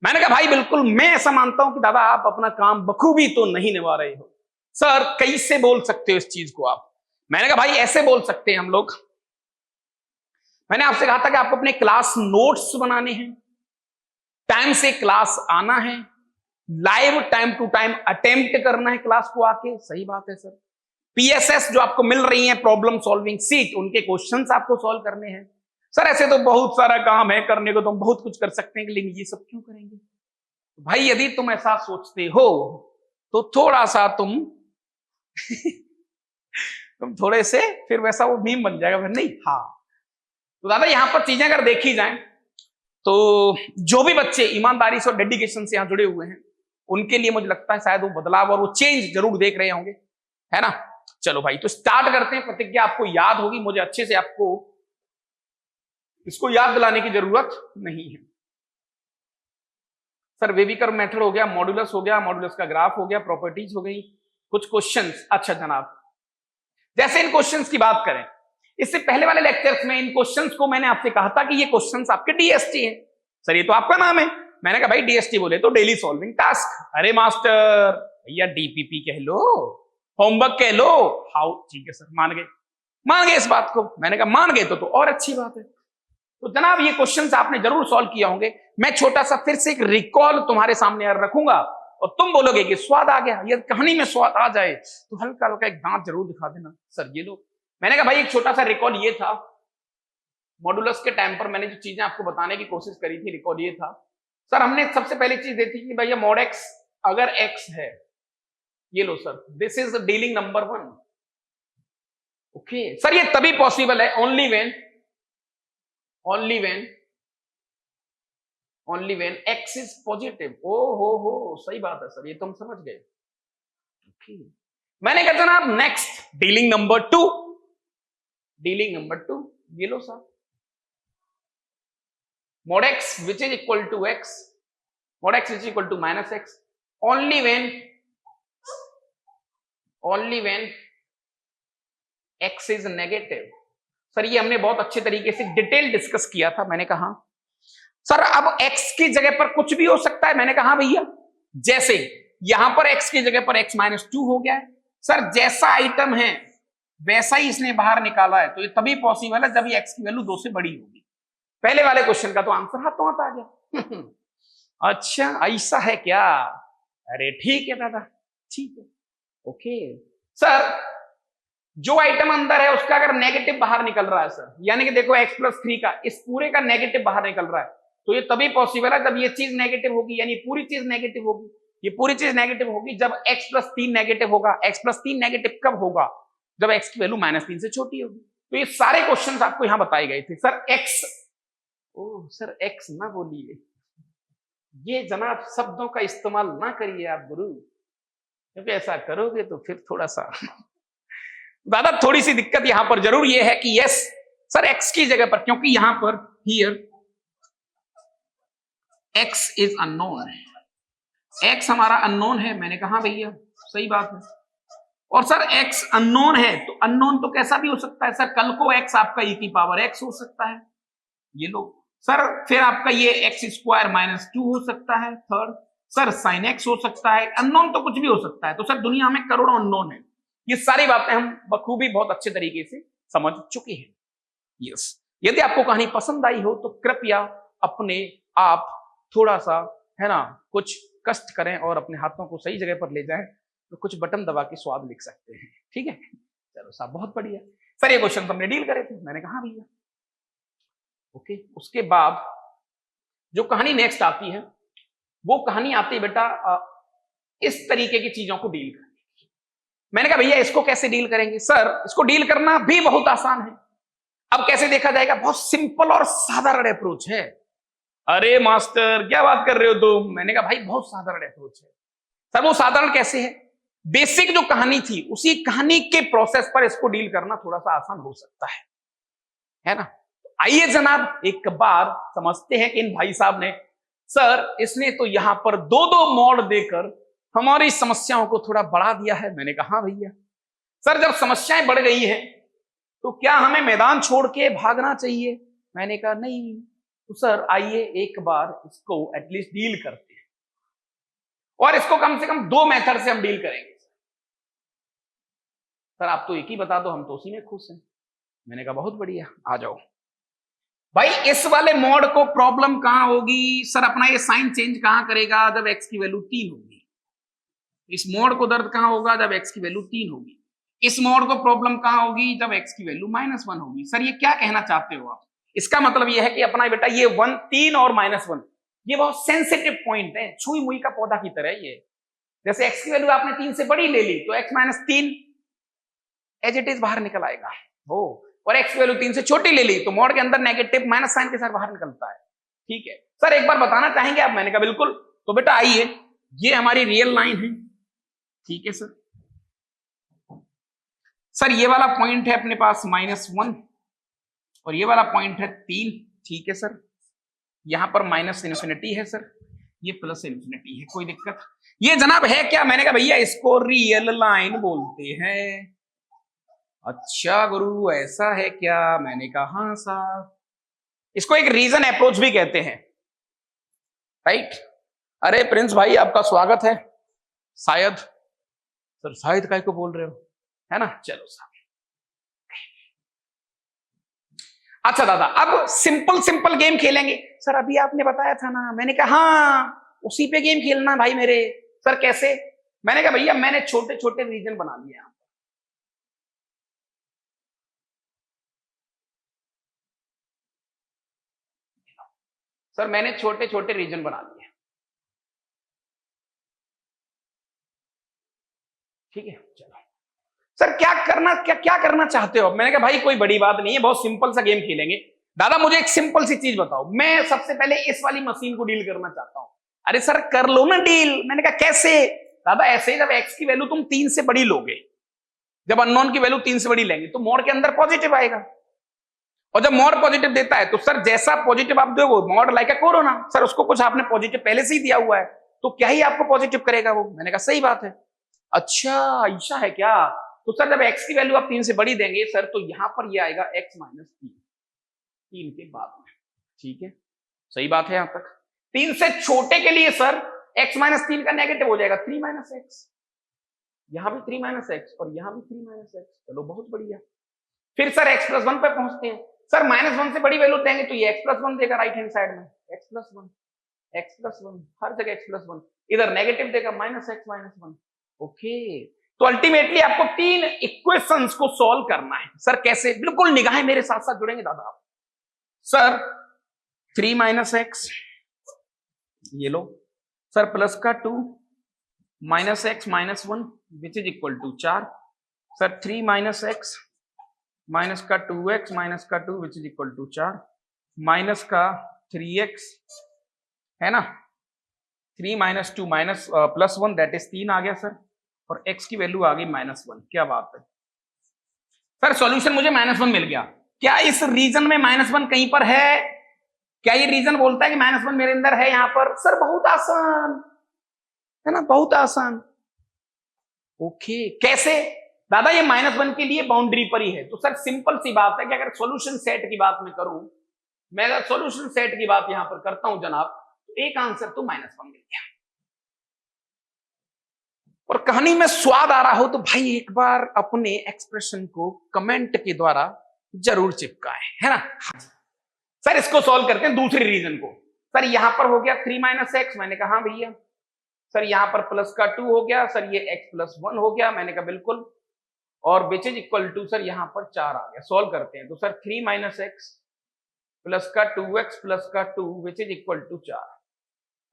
मैंने कहा भाई बिल्कुल, मैं ऐसा मानता हूं कि दादा आप अपना काम बखूबी तो नहीं निभा रहे हो। सर कैसे बोल सकते हो इस चीज को आप? मैंने कहा भाई ऐसे बोल सकते हैं हम लोग। मैंने आपसे कहा था कि आपको अपने क्लास नोट्स बनाने हैं, टाइम से क्लास आना है, live time to time attempt करना है क्लास को आके। सही बात है सर। पीएसएस जो आपको मिल रही है, प्रॉब्लम सॉल्विंग सीट, उनके क्वेश्चंस आपको सॉल्व करने हैं। सर ऐसे तो बहुत सारा काम है करने को, तो हम बहुत कुछ कर सकते हैं, लेकिन ये सब क्यों करेंगे? भाई यदि तुम ऐसा सोचते हो तो थोड़ा सा तुम तुम थोड़े से फिर वैसा वो मीम बन जाएगा फिर, नहीं? हाँ, तो दादा यहां पर चीजें अगर देखी जाएं तो जो भी बच्चे ईमानदारी से और डेडिकेशन से यहां जुड़े हुए हैं, उनके लिए मुझे लगता है शायद वो बदलाव और वो चेंज जरूर देख रहे होंगे, है ना? चलो भाई, तो स्टार्ट करते हैं। प्रतिज्ञा आपको याद होगी, मुझे अच्छे से आपको इसको याद दिलाने की जरूरत नहीं है। सर वेविकर मेथड हो गया, मॉड्यूलस हो गया, मॉड्यूलस का ग्राफ हो गया, प्रॉपर्टीज हो गई, कुछ क्वेश्चंस। अच्छा जनाब, जैसे इन क्वेश्चंस की बात करें, इससे पहले वाले लेक्चर्स में इन क्वेश्चंस को मैंने आपसे कहा था कि ये क्वेश्चंस आपके डीएसटी हैं। सर ये तो आपका नाम है। मैंने कहा भाई डीएसटी बोले तो डेली सॉल्विंग टास्क। अरे मास्टर भैया डीपीपी कह लो, होमवर्क कह लो, हाउ, ठीक है सर, मान गए इस बात को। मैंने कहा मान गए तो और अच्छी बात है। तो जनाब ये क्वेश्चंस आपने जरूर सॉल्व किया होंगे। मैं छोटा सा फिर से एक रिकॉल तुम्हारे सामने रखूंगा और तुम बोलोगे कि स्वाद आ गया। ये कहानी में स्वाद आ जाए तो हल्का हल्का एक दांत जरूर दिखा देना। सर ये लो, मैंने कहा भाई एक छोटा सा रिकॉल ये था, मॉड्यूलस के टाइम पर मैंने जो चीजें आपको बताने की कोशिश करी थी, रिकॉल ये था सर, हमने सबसे पहली चीज दी थी कि भैया मॉड एक्स अगर एक्स है, ये लो sir, this is dealing number 1। Okay sir, ये तभी पॉसिबल है only when x is positive. ओ हो, सही बात है सर, ये तुम समझ गए। ओके, मैंने कहा जनाब नेक्स्ट डीलिंग नंबर 2, ये लो sir, mod x which is equal to x, mod x is equal to minus x only when x is negative। Sir ये हमने बहुत अच्छे तरीके से डिटेल डिस्कस किया था। मैंने कहा सर अब x की जगह पर कुछ भी हो सकता है। मैंने कहा भैया जैसे यहां पर x की जगह पर x माइनस 2 हो गया है सर, जैसा आइटम है वैसा ही इसने बाहर निकाला है, तो ये तभी पॉसिबल है जब ये x की वैल्यू 2 से बड़ी होगी। पहले वाले क्वेश्चन का तो आंसर हाथों हाथ आ गया। अच्छा ऐसा है क्या? अरे ठीक है दादा, ठीक है, ओके। सर जो आइटम अंदर है उसका अगर नेगेटिव बाहर निकल रहा है सर, यानी कि देखो x+3 का इस पूरे का नेगेटिव बाहर निकल रहा है, तो ये तभी पॉसिबल है जब ये चीज नेगेटिव होगी, यानी पूरी चीज नेगेटिव होगी। ये पूरी चीज नेगेटिव होगी जब x+3 नेगेटिव होगा। x+3 नेगेटिव कब होगा? जब x की वैल्यू -3 से छोटी होगी। तो ये सारे क्वेश्चंस आपको यहां बताए गए थे। Sir x, oh sir x ना बोलिए, ये जनाब शब्दों का इस्तेमाल ना करिए आप गुरु, क्योंकि ऐसा करोगे तो फिर थोड़ा सा दादा थोड़ी सी दिक्कत यहां पर जरूर ये है कि यस सर x की जगह पर, क्योंकि यहां पर हियर x इज अननोन है, x हमारा अननोन है। मैंने कहा भैया सही बात है। और सर x अननोन है तो अननोन तो कैसा भी हो सकता है सर, कल को x आपका e की पावर x हो सकता है, ये लो सर, फिर आपका ये x² - 2 हो सकता है। थर्ड सर sin x हो सकता है। अननोन तो कुछ भी हो सकता है। तो सर दुनिया में करोड़ों अननोन है। ये सारी बातें हम बखूबी बहुत अच्छे तरीके से समझ चुके हैं। यस, यदि आपको कहानी पसंद आई हो तो कृपया अपने आप थोड़ा सा, है ना, कुछ कष्ट करें और अपने हाथों को सही जगह पर ले जाएं, तो कुछ बटन दबा के स्वाद लिख सकते हैं। ठीक है, चलो साहब बहुत बढ़िया। सर ये क्वेश्चन हमने डील करे थे। मैंने कहा भैया ओके। उसके बाद जो कहानी नेक्स्ट आती है वो कहानी आती है बेटा इस तरीके की चीजों को डील करने की। मैंने कहा भैया इसको कैसे डील करेंगे? सर इसको डील करना भी बहुत आसान है। अब कैसे देखा जाएगा? बहुत सिंपल और साधारण अप्रोच है। अरे मास्टर क्या बात कर रहे हो तुम? मैंने कहा भाई बहुत साधारण अप्रोच है। सर वो साधारण कैसे है? बेसिक जो कहानी थी उसी कहानी के प्रोसेस पर इसको डील करना थोड़ा सा आसान हो सकता है ना? आइए जनाब एक बार समझते हैं कि इन भाई साहब ने, सर इसने तो यहां पर 2-2 मॉड देकर हमारी समस्याओं को थोड़ा बढ़ा दिया है। मैंने कहा भैया सर जब समस्याएं बढ़ गई हैं तो क्या हमें मैदान छोड़ के भागना चाहिए? मैंने कहा नहीं, तो सर आइए एक बार इसको एटलीस्ट डील करते हैं, और इसको कम से कम 2 मेथड से हम डील करेंगे। सर आप तो एक ही बता दो, हम तो उसी में खुश हैं। मैंने कहा बहुत बढ़िया, आ जाओ भाई। इस वाले मॉड को प्रॉब्लम कहां होगी सर? अपना ये साइन चेंज कहां करेगा? जब x की वैल्यू 3 होगी। इस मोड को दर्द कहां होगा? जब x की वैल्यू 3 होगी। इस मोड को प्रॉब्लम कहां होगी? जब x की वैल्यू -1 होगी। सर ये क्या कहना चाहते हो आप? इसका मतलब ये है कि अपना बेटा ये 1, 3 और -1 ये बहुत सेंसिटिव पॉइंट है, छुई मुई का पौधा की तरह। ये जैसे x की वैल्यू आपने 3 से बड़ी ले ली तो x - 3 एज इट इज बाहर निकल आएगा हो, और x की वैल्यू 3 से छोटी ले ली तो मोड के अंदर नेगेटिव माइनस साइन के साथ बाहर निकलता है। ठीक है सर, एक बार बताना चाहेंगे आप? मैंने कहा बिल्कुल। तो बेटा आइए, ये हमारी रियल लाइन है। ठीक है सर। सर ये वाला पॉइंट है अपने पास -1 और ये वाला पॉइंट है 3। ठीक है सर, यहां पर -∞ है सर, ये +∞ है। कोई दिक्कत? ये जनाब है क्या? मैंने कहा भैया इसको रियल लाइन बोलते हैं। अच्छा गुरु ऐसा है क्या? मैंने कहा हाँ साहब, इसको एक रीजन अप्रोच भी कहते हैं, राइट? अरे प्रिंस भाई आपका स्वागत है। शायद सर, शायद काय को बोल रहे हो, है ना? चलो साहब। अच्छा दादा, अब सिंपल गेम खेलेंगे। सर अभी आपने बताया था ना। मैंने कहा हाँ, उसी पे गेम खेलना भाई मेरे। सर कैसे? मैंने कहा भैया मैंने छोटे छोटे रीजन बना लिए हैं। सर मैंने छोटे छोटे रीजन बना लिए। ठीक है चलो। सर क्या करना चाहते हो? मैंने कहा भाई कोई बड़ी बात नहीं है, बहुत सिंपल सा गेम खेलेंगे। दादा मुझे एक सिंपल सी चीज बताओ, मैं सबसे पहले इस वाली मशीन को डील करना चाहता हूं। अरे सर कर लो ना डील। मैंने कहा कैसे? दादा ऐसे, जब x की वैल्यू तुम 3 से बड़ी लोगे, जब अननोन की वैल्यू 3 से बड़ी लेंगे तो मोड के अंदर पॉजिटिव आएगा, और जब मोड पॉजिटिव देता है तो सर जैसा पॉजिटिव आप दोगे, mode like a corona, sir उसको कुछ आपने पॉजिटिव पहले से ही दिया हुआ है तो क्या ही आपको पॉजिटिव करेगा वो। मैंने कहा सही बात है। अच्छा ऐसा है क्या? तो सर जब x की वैल्यू आप 3 से बड़ी देंगे सर, तो यहां पर ये आएगा x - 3 के बाद में। ठीक है सही बात है यहां तक। 3 से छोटे के लिए सर x - 3 का नेगेटिव हो जाएगा 3 - x, यहां भी 3 - x और यहां भी 3 - x। चलो बहुत बढ़िया। फिर सर x + 1 पे पहुंचते हैं। सर -1 से बड़ी वैल्यू देंगे तो ये x + 1 देगा राइट हैंड साइड में, x + 1 x + 1, हर जगह x + 1। इधर नेगेटिव देगा -x - 1। ओके, तो अल्टीमेटली आपको 3 इक्वेशंस को सॉल्व करना है। सर कैसे? बिल्कुल निगाहें मेरे साथ साथ जुड़ेंगे दादा आप। सर 3 - x ये लो सर, प्लस का 2 -x - 1 which is equal to 4। Sir 3 - x minus का 2x माइनस का 2 which is equal to 4, minus का 3x है ना, 3 - 2 माइनस +1 दैट इज 3 आ गया सर, और x की वैल्यू आ गई -1। क्या बात है सर, सॉल्यूशन मुझे -1 मिल गया। क्या इस रीजन में -1 कहीं पर है? क्या ये रीजन बोलता है कि -1 मेरे अंदर है यहां पर? सर बहुत आसान है ना, बहुत आसान। ओके कैसे? दादा ये -1 के लिए बाउंड्री पर ही है। तो सर सिंपल सी बात है कि अगर सॉल्यूशन सेट की बात मैं करूं, मैं अगर सॉल्यूशन सेट की बात यहां पर करता हूं जनाब, तो एक आंसर तो -1 मिल गया। और कहानी में स्वाद आ रहा हो तो भाई एक बार अपने एक्सप्रेशन को कमेंट के द्वारा जरूर चिपकाएं, है ना। सर इसको सॉल्व करते हैं दूसरी रीजन को। सर यहां पर हो गया 3 - x, मैंने कहा हाँ भैया। सर यहां पर प्लस का 2 हो गया सर, ये x + 1 हो गया, मैंने कहा बिल्कुल, और which is equal to sir यहां पर 4 आ गया। सॉल्व करते हैं तो सर 3 - x प्लस का 2x प्लस का 2 which is equal to 4,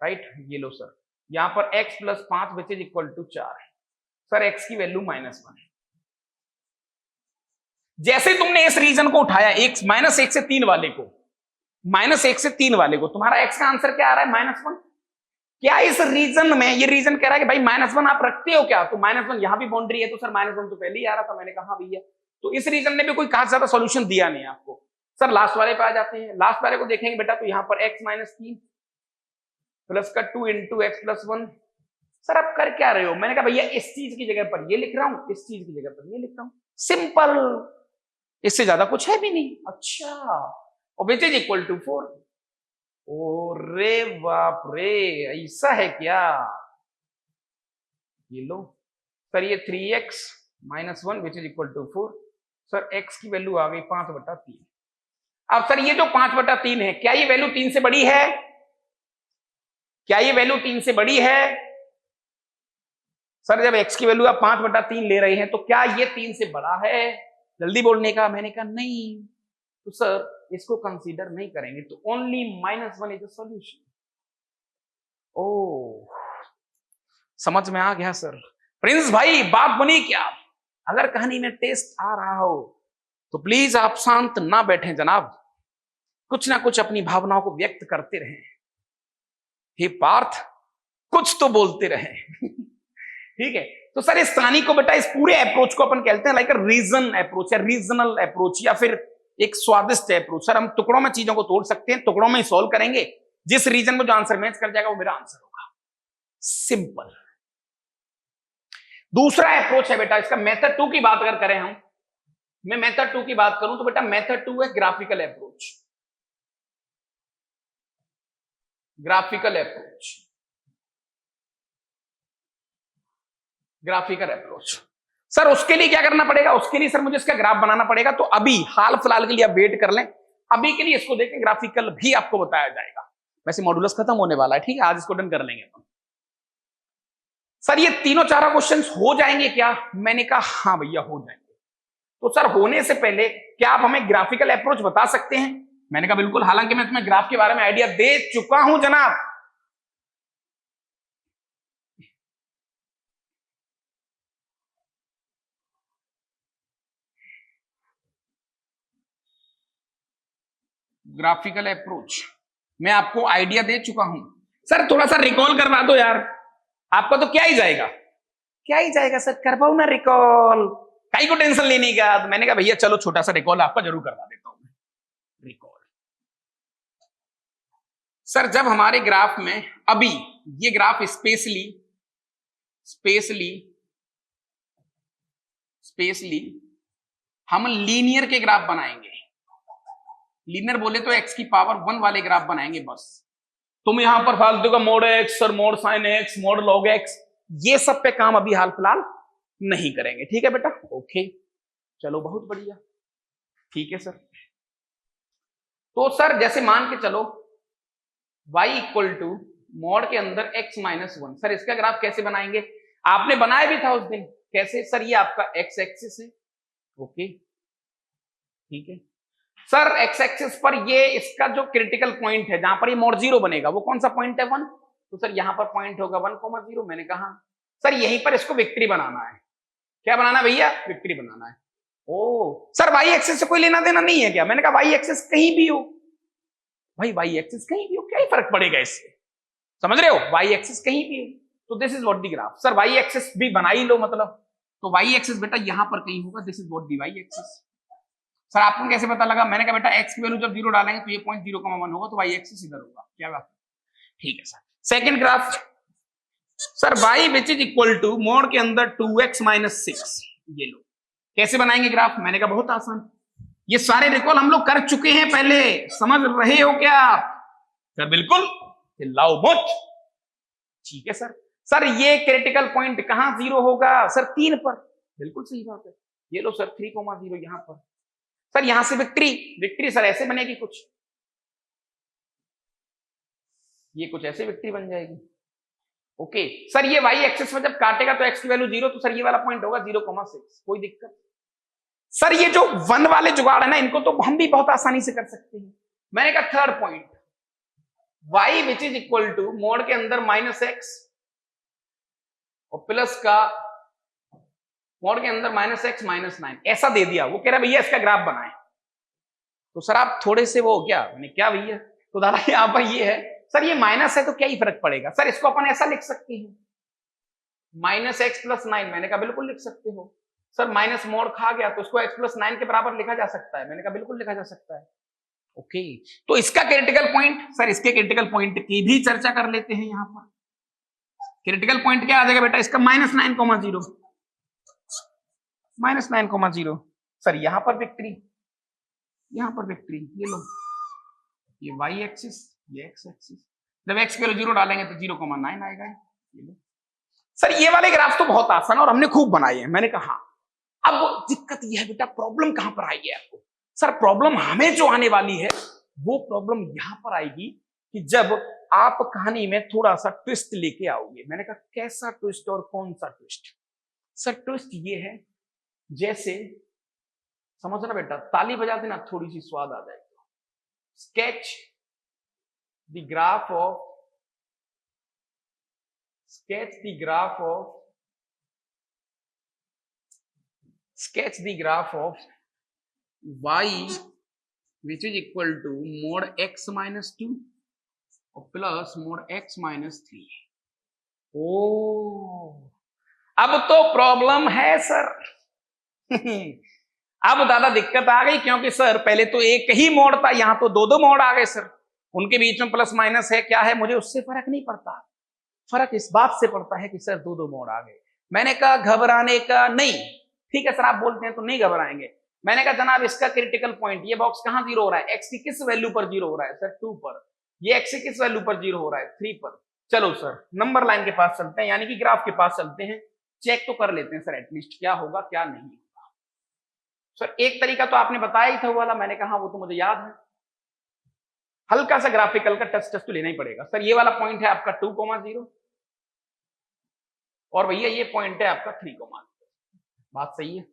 right. ये लो सर, यहां पर x + 5 which is equal to 4 है। सर x की वैल्यू -1 है। जैसे तुमने इस रीजन को उठाया, -1 से 3 वाले को, -1 से 3 वाले को, तुम्हारा x का आंसर क्या आ रहा है? -1। क्या इस रीजन में, ये रीजन कह रहा है कि भाई -1 आप रखते हो क्या? तो -1 यहां भी बाउंड्री है, तो सर -1 तो पहले ही आ रहा था। मैंने कहा भैया, तो इस रीजन ने भी कोई खास ज्यादा सॉल्यूशन दिया नहीं आपको। सर लास्ट वाले पे आ जाते हैं। लास्ट वाले को देखेंगे बेटा, तो यहां पर x - 3 प्लस का 2 × x + 1। सर आप कर क्या रहे हो? मैंने कहा भैया इस चीज की जगह पर ये लिख रहा हूं, इस चीज की जगह पर ये लिख रहा हूं, सिंपल, इससे ज्यादा कुछ है भी नहीं। अच्छा, और विच इज इक्वल टू 4। ओ रे बाप रे, ऐसा है क्या? ये लो सर, ये 3x minus 1 which is equal to 4। Sir x की वैल्यू आ गई 5/3। अब सर ये जो 5/3 है, क्या ये वैल्यू 3 से बड़ी है? क्या ये वैल्यू 3 से बड़ी है? सर जब x की वैल्यू आप 5/3 ले रहे हैं तो क्या ये 3 से बड़ा है? जल्दी बोलने का। मैंने कहा नहीं, तो सर इसको कंसीडर नहीं करेंगे, तो ओनली -1 इज द सॉल्यूशन। ओ, समझ में आ गया सर। प्रिंस भाई बात बनी क्या? अगर कहानी में टेस्ट आ रहा हो तो प्लीज आप शांत ना बैठें जनाब, कुछ ना कुछ अपनी भावनाओं को व्यक्त करते रहें। हे पार्थ, कुछ तो बोलते रहें। ठीक है, तो सर इस कहानी को बेटा, इस पूरे अप्रोच को अपन कहते हैं लाइक रीजन अप्रोच या रीजनल अप्रोच या फिर एक स्वादिष्ट अप्रोच। सर हम टुकड़ों में चीजों को तोड़ सकते हैं, टुकड़ों में ही सॉल्व करेंगे, जिस रीजन में जो आंसर मैच कर जाएगा वो मेरा आंसर होगा। सिंपल। दूसरा अप्रोच है बेटा इसका, मेथड 2 की बात अगर करें हम, मैं मेथड 2 की बात करूं तो बेटा मेथड 2 है graphical approach. Graphical approach, graphical approach. Sir उसके लिए क्या करना पड़ेगा? उसके लिए सर मुझे इसका ग्राफ बनाना पड़ेगा, तो अभी हाल फिलहाल के लिए आप वेट कर लें, अभी के लिए इसको देखें, ग्राफिकल भी आपको बताया जाएगा। वैसे मॉड्यूलस खत्म होने वाला है, ठीक है, आज इसको डन कर लेंगे अपन। सर ये तीनों चारों क्वेश्चंस हो जाएंगे क्या? मैंने कहा हाँ भैया हो जाएंगे। तो सर होने से पहले क्या आप हमें ग्राफिकल अप्रोच बता सकते हैं? मैंने कहा बिल्कुल, हालांकि मैं तुम्हें ग्राफ के बारे में आइडिया दे चुका हूं जनाब। ग्राफिकल अप्रोच मैं आपको आइडिया दे चुका हूं। सर थोड़ा सा रिकॉल करवा दो यार, आपका तो क्या ही जाएगा, क्या ही जाएगा सर, करवाओ ना रिकॉल, कहीं को टेंशन लेने का। तो मैंने कहा भैया चलो छोटा सा रिकॉल आपका जरूर करवा देता हूं मैं। रिकॉल सर जब हमारे ग्राफ में, अभी ये ग्राफ स्पेशली स्पेशली स्पेशली हम लीनियर के ग्राफ बनाएंगे। लीनियर बोले तो x की पावर 1 वाले ग्राफ बनाएंगे बस। तुम यहां पर फालतू का मोड एक्स और mod sine x, mode log x, ये सब पे काम अभी हाल फिलहाल नहीं करेंगे, ठीक है बेटा? ओके चलो बहुत बढ़िया, ठीक है सर। तो सर जैसे मान के चलो y इक्वल टू मोड के अंदर x माइनस 1, सर इसका ग्राफ कैसे बनाएंगे? आपने बनाया भी था उस दिन। कैसे सर? ये आपका x एक्सिस है, ओके ठीक है सर। x एक्सिस पर ये इसका जो क्रिटिकल पॉइंट है जहां पर ये मोड 0 बनेगा, वो कौन सा पॉइंट है? 1। तो सर यहां पर पॉइंट होगा 1,0। मैंने कहा सर यहीं पर इसको विक्ट्री बनाना है। क्या बनाना भैया? विक्ट्री बनाना है। ओ सर वाई एक्सिस से कोई लेना देना नहीं है क्या? मैंने कहा वाई एक्सिस कहीं भी हो भाई, वाई एक्सिस कहीं भी हो, क्या ही फर्क पड़ेगा इससे, समझ रहे हो? वाई एक्सिस कहीं भी हो, तो this is what the graph. Sir Y axis भी बना ही लो, मतलब तो वाई एक्सिस बेटा यहां पर कहीं होगा, this is what the Y axis. Sir आपको कैसे पता लगा? मैंने कहा बेटा x की वैल्यू जब 0 डालेंगे तो ये पॉइंट 0,1 होगा, तो y एक्सिस इधर होगा। क्या बात? ठीक है sir. Second graph sir y which is equal to mod के अंदर 2x माइनस 6, ये लो कैसे बनाएंगे ग्राफ? मैंने कहा बहुत आसान, ये सारे रिकॉल हम लोग कर चुके हैं पहले, समझ रहे हो क्या आप? सर बिल्कुल, चिल्लाओ मत। ठीक है सर। सर ये क्रिटिकल पॉइंट कहां 0 होगा? सर 3 पर। बिल्कुल सही बात है, ये लो सर 3,0 यहां पर। सर यहां से विक्ट्री, विक्ट्री सर ऐसे बनेगी कुछ, ये कुछ ऐसे विक्ट्री बन जाएगी। ओके सर ये वाई एक्सिस में जब काटेगा तो एक्स की वैल्यू 0, तो सर ये वाला पॉइंट होगा 0,6, कोई दिक्कत? सर ये जो 1 वाले जुगाड़ है ना, इनको तो हम भी बहुत आसानी से कर सकते हैं। मैंने कहा third point y which is equal to mod के अंदर -x और प्लस का मोड के अंदर -x माइनस 9, ऐसा दे दिया। वो कह रहा भैया इसका ग्राफ बनाए, तो सर आप थोड़े से वो क्या, मैंने क्या भैया, तो दादा यहाँ पर ये है सर, ये माइनस है तो क्या ही फर्क पड़ेगा? सर इसको अपन ऐसा लिख सकते हैं -x + 9। मैंने कहा बिल्कुल लिख सकते हो। सर माइनस मोड खा गया तो इसको x + 9 के बराबर लिखा जा सकता है। मैंने कहा बिल्कुल लिखा जा सकता है। ओके तो इसका क्रिटिकल पॉइंट, सर इसके क्रिटिकल पॉइंट की भी चर्चा कर लेते हैं। यहां पर क्रिटिकल पॉइंट क्या आ जाएगा बेटा इसका? -9,0, -9,0। सर यहां पर विक्ट्री, यहां पर विक्ट्री, ये लो ये y एक्सिस, ये एक्स एक्सिस, जब एक्स की वैल्यू 0 डालेंगे तो 0,9 आएगा। सर ये वाले ग्राफ तो बहुत आसान है और हमने खूब बनाए हैं। मैंने कहा अब दिक्कत यह है बेटा, प्रॉब्लम कहां पर आएगी आपको? सर प्रॉब्लम हमें जो आने वाली है वो प्रॉब्लम यहां पर आएगी कि जब आप कहानी में थोड़ा सा ट्विस्ट लेके आओगे। मैंने कहा कैसा ट्विस्ट और कौन सा ट्विस्ट? सर ट्विस्ट ये है, जैसे समझना बेटा, ताली बजा देना थोड़ी सी स्वाद आ जाएगा। Sketch the graph of y which is equal to mod x minus 2 plus mod x minus 3। ओ अब तो प्रॉब्लम है सर। अब दादा दिक्कत आ गई, क्योंकि सर पहले तो एक ही मोड था, यहां तो दो मोड आ गए सर। उनके बीच में प्लस माइनस है, क्या है मुझे उससे फर्क नहीं पड़ता। फर्क इस बात से पड़ता है कि सर दो मोड आ गए। मैंने कहा घबराने का नहीं। ठीक है सर, आप बोलते हैं तो नहीं घबराएंगे। मैंने कहा जनाब इसका क्रिटिकल पॉइंट, ये बॉक्स कहां 0 हो रहा है? एक्स की किस वैल्यू पर 0 हो रहा है? सर 2 पर। ये एक्स की किस वैल्यू पर 0 हो रहा है? 3 पर। चलो सर नंबर लाइन के पास चलते हैं, यानी कि ग्राफ के पास चलते हैं, चेक तो कर लेते हैं सर एटलीस्ट क्या होगा क्या नहीं होगा। सर एक तरीका तो आपने बताया ही था वाला, मैंने कहा वो तो मुझे याद है। हल्का सा ग्राफिकल का टच तो लेना ही पड़ेगा। सर ये वाला पॉइंट है आपका 2,0 और भैया ये पॉइंट है आपका 3,0। बात सही है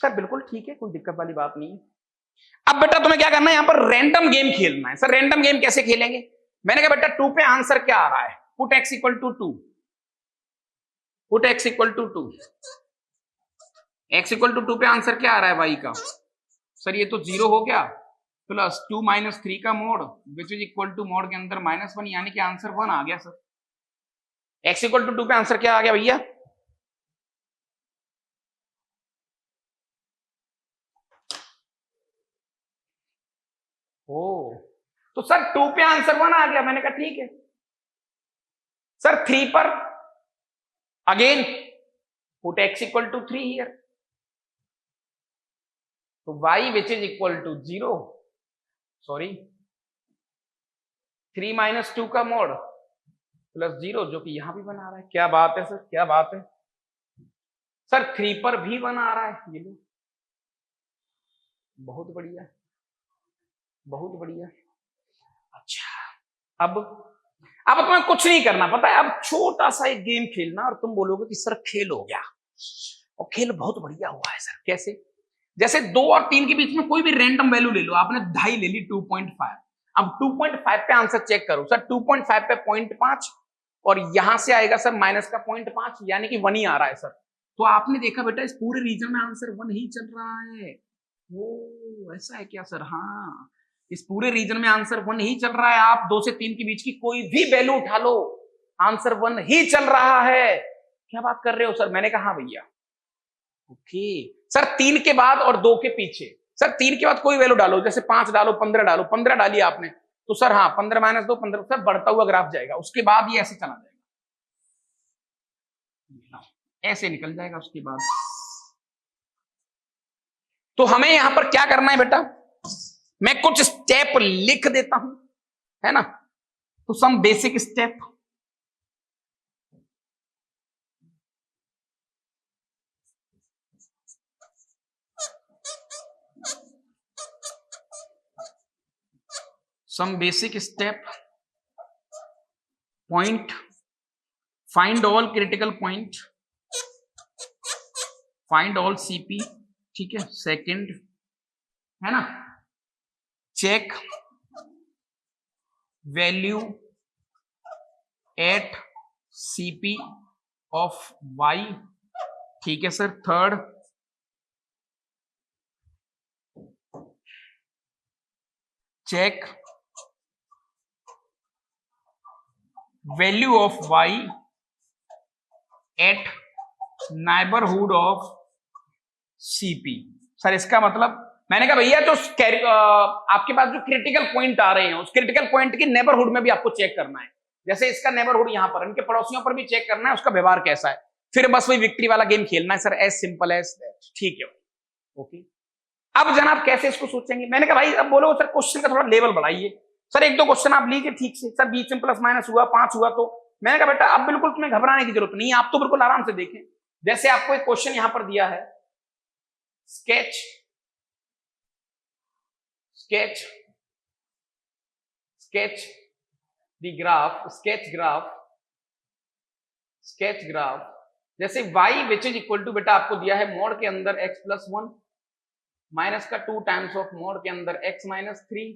सर? बिल्कुल ठीक है, कोई दिक्कत वाली बात नहीं है। अब बेटा तुम्हें क्या करना है, यहां पर रैंडम गेम खेलना है। सर रैंडम गेम कैसे खेलेंगे? मैंने कहा बेटा 2 पे आंसर क्या आ रहा है? Put x equal to 2, put x equal to 2, x equal to 2 पे आंसर क्या आ रहा है y का? सर ये तो 0 हो गया, प्लस 2 माइनस 3 का mod which is equal to mod के अंदर -1, यानी कि आंसर 1 आ गया सर। x इक्वल टू 2 पे आंसर क्या आ गया भैया? ओ तो सर 2 पे आंसर 1 आ गया। मैंने कहा ठीक है सर। 3 पर again put x equal to 3 here, तो y which is equal to 0, sorry 3 minus 2 का मोड प्लस 0, जो कि यहां भी बना रहा है। क्या बात है सर, क्या बात है सर। 3 पर भी 1 आ रहा है, ये लो, बहुत बढ़िया, बहुत बढ़िया। अच्छा अब तुम्हें कुछ नहीं करना, पता है? अब छोटा सा एक गेम खेलना और तुम बोलोगे कि सर खेल हो गया, और खेल बहुत बढ़िया हुआ है सर। कैसे? जैसे 2 और 3 के बीच में कोई भी रैंडम वैल्यू ले लो। आपने 2.5 ले ली, 2.5। अब 2.5 पे आंसर चेक करो सर। 2.5 पे 0.5 और यहां से आएगा सर माइनस का 0.5, यानी कि 1 ही आ रहा है सर। तो आपने देखा बेटा इस पूरे रीजन में आंसर 1 ही चल रहा है। वो ऐसा है क्या सर? हाँ, इस पूरे रीजन में आंसर 1 ही चल रहा है। आप 2 से 3 के बीच की कोई भी वैल्यू उठा लो, आंसर 1 ही चल रहा है। क्या बात कर रहे हो सर? मैंने कहा हाँ भैया। ओके सर, 3 के बाद और 2 के पीछे। सर 3 के बाद कोई वैल्यू डालो, जैसे 5 डालो, 15 डालो। 15 डाली आपने तो सर हाँ 15 माइनस 2 15, सर बढ़ता हुआ ग्राफ जाएगा। उसके बाद ये ऐसे चला जाएगा, ऐसे निकल जाएगा उसके बाद। तो हमें यहां पर क्या करना है बेटा? मैं कुछ स्टेप लिख देता हूं, है ना? तो some basic step. some basic step, point, find all critical point, find all CP, ठीक है। सेकंड है ना, check value at CP of y, ठीक है sir. Third, check value of y at neighbourhood of CP। Sir इसका मतलब, मैंने कहा भैया जो आपके पास जो क्रिटिकल पॉइंट आ रहे हैं उस क्रिटिकल पॉइंट के नेबरहुड में भी आपको चेक करना है। जैसे इसका नेबरहुड यहां पर, इनके पड़ोसियों पर भी चेक करना है, उसका व्यवहार कैसा है। फिर बस वही विक्ट्री वाला गेम खेलना है sir, as simple as that. ठीक है ओके। अब जनाब कैसे इसको सोचेंगे? मैंने कहा भाई अब बोलो सर क्वेश्चन का थोड़ा लेवल बढ़ाइए। सर एक दो क्वेश्चन आप लीजिए ठीक से, सर बीच में प्लस माइनस हुआ, 5 हुआ, तो मैंने कहा बेटा अब बिल्कुल तुम्हें घबराने की जरूरत नहीं है, आप तो बिल्कुल आराम से देखें। जैसे आपको एक क्वेश्चन यहां पर दिया है, sketch sketch sketch the graph, sketch graph, जैसे y which is equal to, बेटा आपको दिया है मोड के अंदर x प्लस 1 माइनस का 2 टाइम्स ऑफ मोड के अंदर x माइनस 3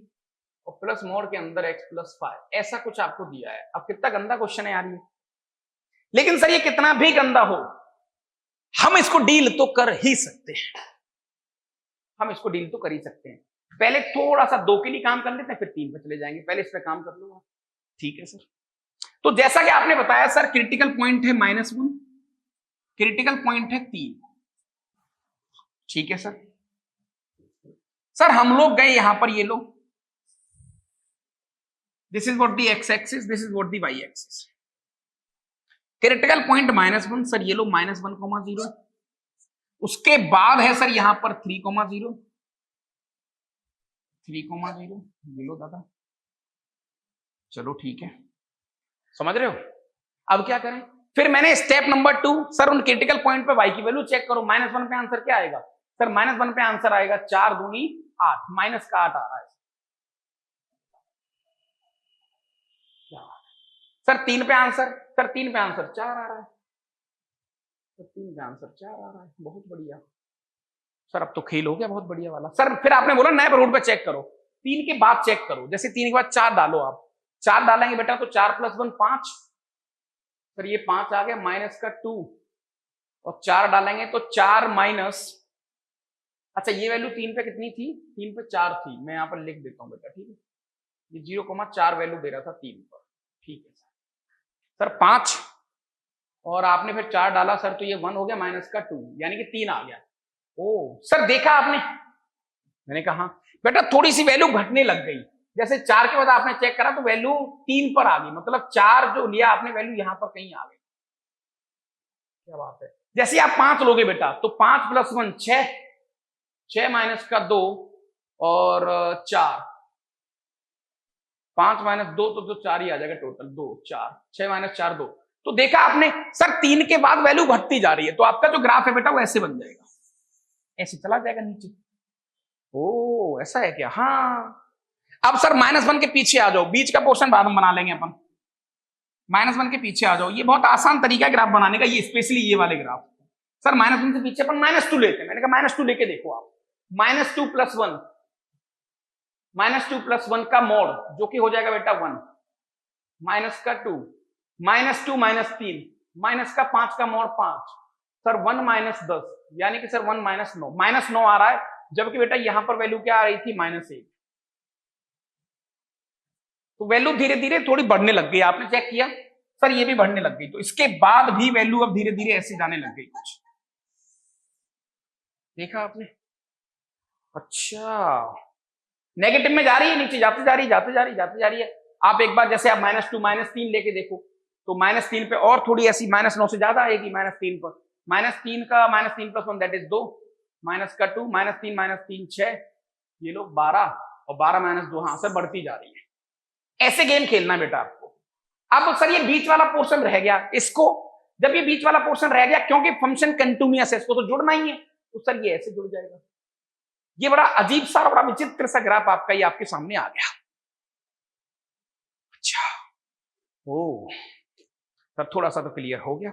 और प्लस मोड के अंदर x प्लस 5, ऐसा कुछ आपको दिया है। अब कितना गंदा क्वेश्चन है यार ये, लेकिन सर ये कितना भी गंदा हो हम इसको डील तो कर ही सकते हैं, हम इसको डील तो कर ही सकते हैं। पहले थोड़ा सा 2 के लिए काम कर लेते हैं, फिर 3 पे चले जाएंगे, पहले इस पे काम कर लूंगा, ठीक है सर। तो जैसा कि आपने बताया सर क्रिटिकल पॉइंट है -1, क्रिटिकल पॉइंट है 3, ठीक है सर। सर हम लोग गए यहां पर, ये लो, this is what the x axis, this is what the Y axis. Critical point -1, sir ये लो -1,0, उसके बाद है सर यहां पर 3,0, 3,0, ये लो दादा, चलो ठीक है, समझ रहे हो। अब क्या करें, फिर मैंने स्टेप नंबर 2, सर उन क्रिटिकल पॉइंट पे y की वैल्यू चेक करो। -1 पे आंसर क्या आएगा सर, -1 पे आंसर आएगा 4 दूनी 8, माइनस का 8 आ रहा है सर। 3 पे आंसर, सर 3 पे आंसर 4 आ रहा है, सर 3 पे आंसर 4 आ रहा है, बहुत बढ़िया सर, अब तो खेल हो गया बहुत बढ़िया वाला सर। फिर आपने बोला नए रूट पे चेक करो, 3 के बाद चेक करो, जैसे 3 के बाद 4 डालो, आप 4 डालेंगे बेटा तो 4 + 1 5, सर ये 5 आ गया, माइनस का 2 और 4 डालेंगे तो 4 माइनस, अच्छा ये वैल्यू 3 पे कितनी थी, 3 पे 4 थी, मैं यहां पर लिख देता हूं बेटा, ठीक है, ये 0,4 वैल्यू दे रहा था 3 पर, ठीक है सर 5 और आपने फिर 4 डाला सर, तो ये 1 हो गया, माइनस का 2 यानी कि 3 आ गया। ओ सर देखा आपने, मैंने कहा बेटा थोड़ी सी वैल्यू घटने लग गई, जैसे 4 के बाद आपने चेक करा तो वैल्यू 3 पर आ गई, मतलब 4 जो लिया आपने वैल्यू यहां पर कहीं आ गई, क्या बात है। जैसे आप 5 लोगे बेटा तो 5 + 1 6, 6 माइनस का 2 और 4, 5 - 2 तो 4 ही आ जाएगा टोटल, 2 4, 6 - 4 2, तो देखा आपने सर 3 के बाद वैल्यू घटती जा रही है, तो आपका जो ग्राफ है बेटा वो ऐसे बन जाएगा, ऐसे चला जाएगा नीचे। ओ ऐसा है क्या, हाँ। अब सर -1 के पीछे आ जाओ, बीच का पोर्शन बाद में बना लेंगे अपन, -1 के पीछे आ जाओ, ये बहुत आसान तरीका है ग्राफ बनाने का, ये स्पेशली ये वाले ग्राफ। सर -1 से पीछे अपन -2 लेते हैं, मैंने कहा -2 लेके देखो आप, -2 + 1, -2 + 1 का मोड जो कि हो जाएगा बेटा 1, माइनस का 2, -2 - 3, माइनस का 5 का मोड 5, सर 1 - 10 यानी कि सर 1 - 9, -9 आ रहा है, जबकि बेटा यहां पर वैल्यू क्या आ रही थी, -1, तो वैल्यू धीरे धीरे थोड़ी बढ़ने लग गई, आपने चेक किया सर ये भी बढ़ने लग गई, तो इसके बाद भी वैल्यू अब धीरे धीरे ऐसे जाने लग गई कुछ, देखा आपने। अच्छा नेगेटिव में जा रही है, नीचे जाती जा रही है, जाती जा रही है, जाती जा रही है। आप एक बार जैसे आप -2 -3 लेके देखो, तो -3 पे और थोड़ी ऐसी -9 से ज्यादा आएगी, -3 पर, -3 का -3 + 1 दैट इज 2, माइनस का 2, -3 - 3 6, ये लोग 12 और 12 - 2, हाँ सर बढ़ती जा रही है। ऐसे गेम खेलना बेटा आपको। अब सर ये बीच वाला पोर्शन रह गया, इसको जब ये बीच वाला पोर्शन रह गया, क्योंकि फंक्शन कंटिन्यूअस है, इसको तो जुड़ना ही है, तो सर ये ऐसे जुड़ जाएगा। ये बड़ा अजीब सा, बड़ा विचित्र सा ग्राफ आपका ये आपके सामने आ गया। अच्छा ओ सर थोड़ा सा तो क्लियर हो गया।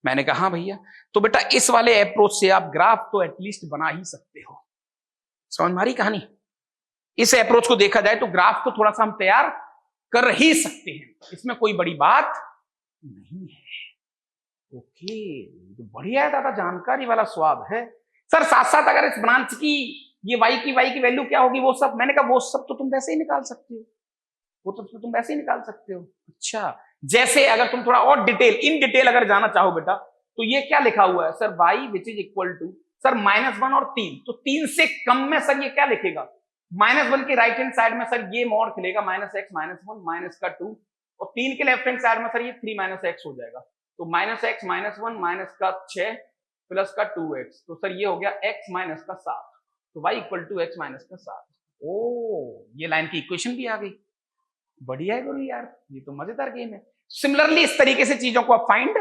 मैंने कहा हाँ भैया, तो बेटा इस वाले अप्रोच से आप ग्राफ तो एटलीस्ट बना ही सकते हो, समझ में आ रही कहानी। इस अप्रोच को देखा जाए तो ग्राफ तो थोड़ा सा हम तैयार कर ही सकते हैं, इसमें कोई बड़ी बात नहीं है। ओके तो बढ़िया है दादा, जानकारी वाला स्वाद है। सर साथ साथ अगर इस ब्रांच की ये y की वैल्यू क्या होगी वो सब, मैंने कहा वो सब तो तुम वैसे ही निकाल सकते हो, वो तो तुम वैसे ही निकाल सकते हो। अच्छा जैसे अगर तुम थोड़ा और इन डिटेल अगर जाना चाहो बेटा, तो ये क्या लिखा हुआ है sir, y which is equal to sir -1 और 3, तो 3 से कम में सर ये क्या लिखेगा, -1 के राइट हैंड साइड में सर ये मोड खिलेगा -x - 1 माइनस का 2, और 3 के लेफ्ट हैंड साइड में सर ये 3 - x हो जाएगा, तो -x - 1 माइनस का 6 प्लस का 2x, तो सर ये हो गया x माइनस का 7, तो y equal to x minus का 7। ओ ये लाइन की इक्वेशन भी आ गई। बढ़िया है गुरु यार, ये तो मजेदार गेम है। सिमिलरली इस तरीके से चीजों को आप फाइंड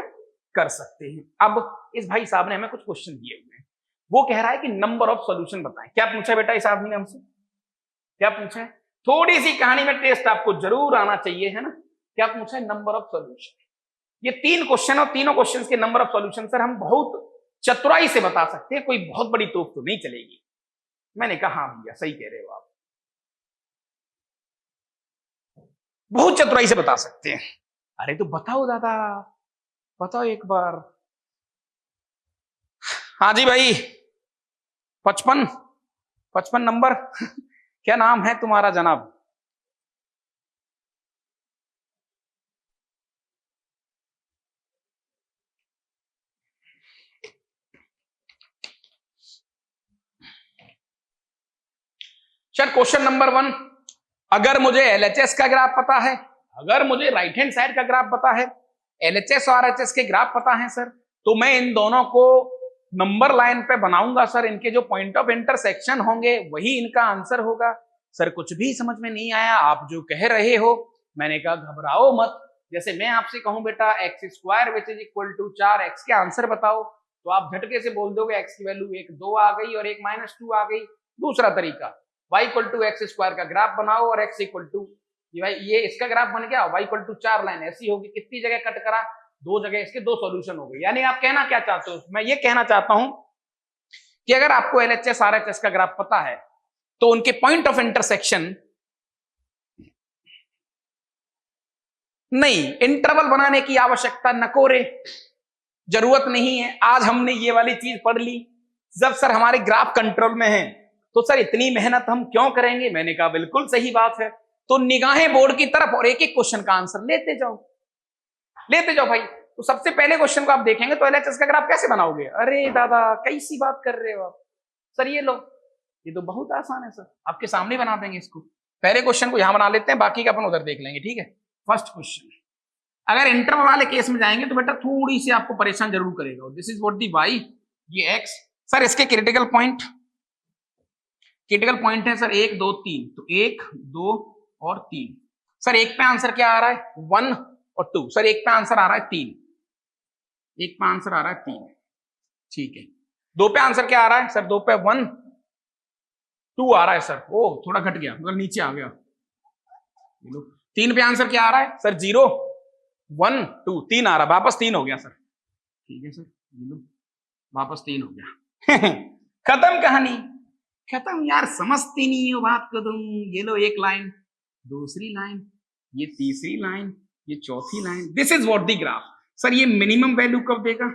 कर सकते हैं। अब इस भाई साहब ने हमें कुछ क्वेश्चन दिए हुए हैं, वो कह रहा है कि नंबर ऑफ सॉल्यूशन बताएं। क्या पूछा बेटा इस आदमी ने हमसे, क्या पूछा है? थोड़ी सी कहानी में टेस्ट आपको जरूर आना चाहिए, है ना। क्या पूछा है? Number of solution. ये 3 क्वेश्चन और तीनों क्वेश्चन के नंबर ऑफ सॉल्यूशन सर हम बहुत चतुराई से बता सकते हैं, कोई बहुत बड़ी तोप तो नहीं चलेगी। मैंने कहा हाँ भैया सही कह रहे हो आप, बहुत चतुराई से बता सकते हैं। अरे तो बताओ दादा, बताओ एक बार। हाँ जी भाई, 55 नंबर क्या नाम है तुम्हारा जनाब? सर क्वेश्चन नंबर 1, अगर मुझे एलएचएस का ग्राफ पता है, अगर मुझे राइट हैंड साइड का ग्राफ पता है, एलएचएस और आरएचएस के ग्राफ पता है सर, तो मैं इन दोनों को नंबर लाइन पे बनाऊंगा सर। इनके जो पॉइंट ऑफ इंटरसेक्शन होंगे वही इनका आंसर होगा। सर कुछ भी समझ में नहीं आया आप जो कह रहे हो। मैंने कहा घबराओ मत, जैसे मैं आपसे कहूं बेटा x square which is equal to 4x के आंसर बताओ, तो आप झटके से बोल दोगे एक्स की वैल्यू 1 2 आ गई और 1 -2 आ गई। दूसरा तरीका, y equal to x square का ग्राफ बनाओ और x इक्वल टू ये इसका ग्राफ बन गया, y इक्वल टू 4 लाइन ऐसी होगी, कितनी जगह कट करा, 2 जगह, इसके 2 सॉल्यूशन हो गए। यानी आप कहना क्या चाहते हो? मैं ये कहना चाहता हूं कि अगर आपको एलएचएस आरएचएस का ग्राफ पता है तो उनके पॉइंट ऑफ इंटरसेक्शन नहीं, इंटरवल बनाने की आवश्यकता नकोरे, जरूरत नहीं है। आज हमने ये वाली चीज पढ़ ली, जब सर हमारे ग्राफ कंट्रोल में है तो सर इतनी मेहनत हम क्यों करेंगे। मैंने कहा बिल्कुल सही बात है। तो निगाहें बोर्ड की तरफ और एक एक क्वेश्चन का आंसर लेते जाओ, लेते जाओ भाई। तो सबसे पहले क्वेश्चन को आप देखेंगे तो एलएचएस का ग्राफ कैसे बनाओगे? अरे दादा कैसी बात कर रहे हो आप सर, ये लो, ये तो बहुत आसान है सर, आपके सामने बना देंगे इसको। पहले क्वेश्चन को यहां बना लेते हैं, बाकी का अपन उधर देख लेंगे, ठीक है। फर्स्ट क्वेश्चन, अगर इंटरवल वाले केस में जाएंगे तो बेटा थोड़ी सी आपको परेशान जरूर करेगा। This is what the Y, ये एक्स। सर इसके क्रिटिकल पॉइंट है सर 1 2 3, तो 1 2 और 3। सर एक पे आंसर क्या आ रहा है? 1 और 2। सर एक पे आंसर आ रहा है 3, एक पे आंसर आ रहा है 3, ठीक है। 2 पे आंसर क्या आ रहा है? सर 2 पे 1 2 आ रहा है सर, ओ थोड़ा घट गया, मतलब नीचे आ गया। 3 पे आंसर क्या आ रहा है? सर 0 1 2 3 आ रहा है, वापस 3 हो गया सर, ठीक है सर, वापस 3 हो गया खत्म कहानी, खत्म यार, समझती नहीं हो बात को तुम। ये लो एक लाइन, दूसरी लाइन, ये तीसरी लाइन, ये चौथी line. This is what the graph. Sir ये मिनिमम वैल्यू कब देगा?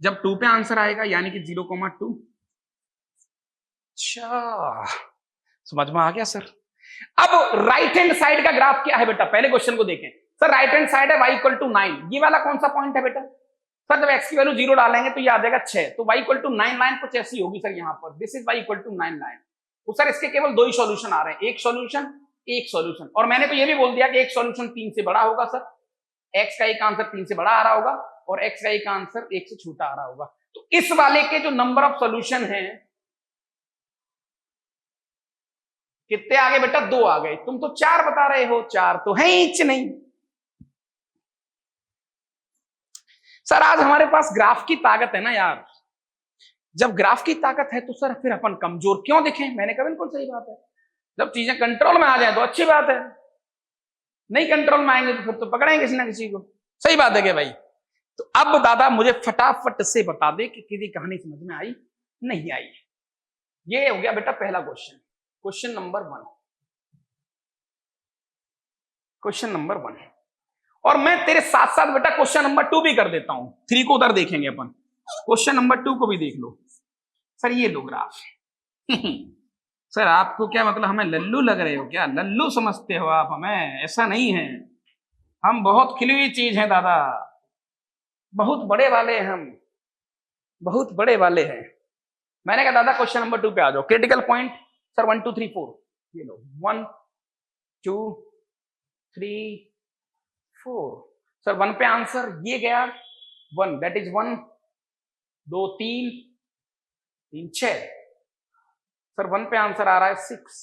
जब 2 पे आंसर आएगा, यानी कि 0,2। अच्छा समझ में आ गया सर। अब राइट हैंड साइड का ग्राफ क्या है बेटा? पहले क्वेश्चन को देखें सर। राइट हैंड साइड है y इक्वल टू 9, ये वाला कौन सा पॉइंट है बेटा? सर जब x की वैल्यू 0 डालेंगे तो ये आ जाएगा 6, तो y इक्वल टू 9 लाइन कुछ ऐसी होगी सर यहाँ पर। This is y equal to 9 line. तो सर इसके केवल 2 ही सॉल्यूशन आ रहे हैं, एक सॉल्यूशन। और मैंने तो ये भी बोल दिया कि एक सॉल्यूशन 3 से बड़ा होगा सर, x का एक आंसर 3 से बड़ा आ रहा होगा और x का एक आंसर 1 से छोटा आ रहा होगा। तो इस वाले के जो नंबर ऑफ सॉल्यूशन है कितने आ गए बेटा? 2 आ गए। तुम तो 4 बता रहे हो, 4 तो है ही नहीं। सर आज हमारे पास ग्राफ की ताकत है ना यार, जब ग्राफ की ताकत है तो सर फिर अपन कमजोर क्यों दिखें? मैंने कहा बिल्कुल सही बात है, जब चीजें कंट्रोल में आ जाए तो अच्छी बात है, नहीं कंट्रोल में आएंगे तो फिर तो पकड़ेंगे किसी ना किसी को। सही बात है कि भाई? तो अब दादा मुझे फटाफट से बता दे कि किसी कहानी समझ में आई नहीं आई। ये हो गया बेटा पहला question, question number 1, question number 1। और मैं तेरे साथ साथ बेटा क्वेश्चन नंबर 2 भी कर देता हूं, 3 को उधर देखेंगे अपन, क्वेश्चन नंबर 2 को भी देख लो। सर ये लो ग्राफ सर आपको क्या मतलब हमें लल्लू लग रहे हो क्या? लल्लू समझते हो आप हमें? ऐसा नहीं है, हम बहुत खिली हुई चीज है दादा, बहुत बड़े वाले हैं हम, बहुत बड़े वाले हैं। मैंने कहा दादा क्वेश्चन नंबर 2 पे आ जाओ। क्रिटिकल पॉइंट सर 1 2 3 4, ये लो 1 2 3 4। सर 1 पे आंसर ये गया 1, दैट इज 1 2 3 3 6। सर 1 पे आंसर आ रहा है 6,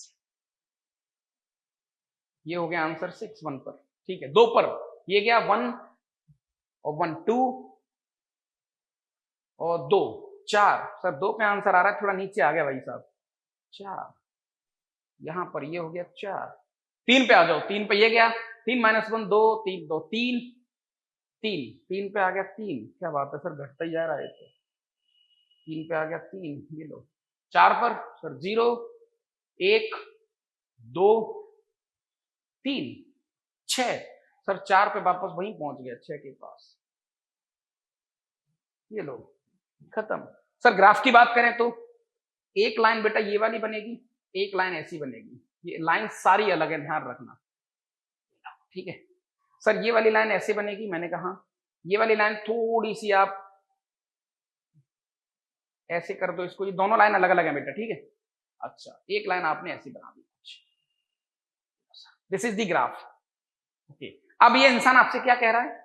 ये हो गया आंसर 6 1 पर, ठीक है। 2 पर ये गया 1 और 1 2 और 2 4। सर 2 पे आंसर आ रहा है, थोड़ा नीचे आ गया भाई साहब, 4। यहां पर ये हो गया 4। 3 पे आ जाओ, 3 पे ये गया 3 - 1 2 3 2 3 3 3 पे आ गया 3। क्या बात है सर, घटता ही जा रहा है तो। 3 पे आ गया 3, ये लो। 4 पर सर 0 1 2 3 6। सर 4 पे वापस वहीं पहुंच गया 6 के पास, ये लो खत्म। सर ग्राफ की बात करें तो एक लाइन बेटा ये वाली बनेगी, एक लाइन ऐसी बनेगी। ये लाइन सारी अलग है, ध्यान रखना, ठीक है। सर ये वाली लाइन ऐसे बनेगी, मैंने कहा ये वाली लाइन थोड़ी सी आप ऐसे कर दो इसको, ये दोनों लाइन अलग अलग है बेटा, ठीक है। अच्छा एक लाइन आपने ऐसी बना दी, this is the graph, okay. अब ये इंसान आपसे क्या कह रहा है,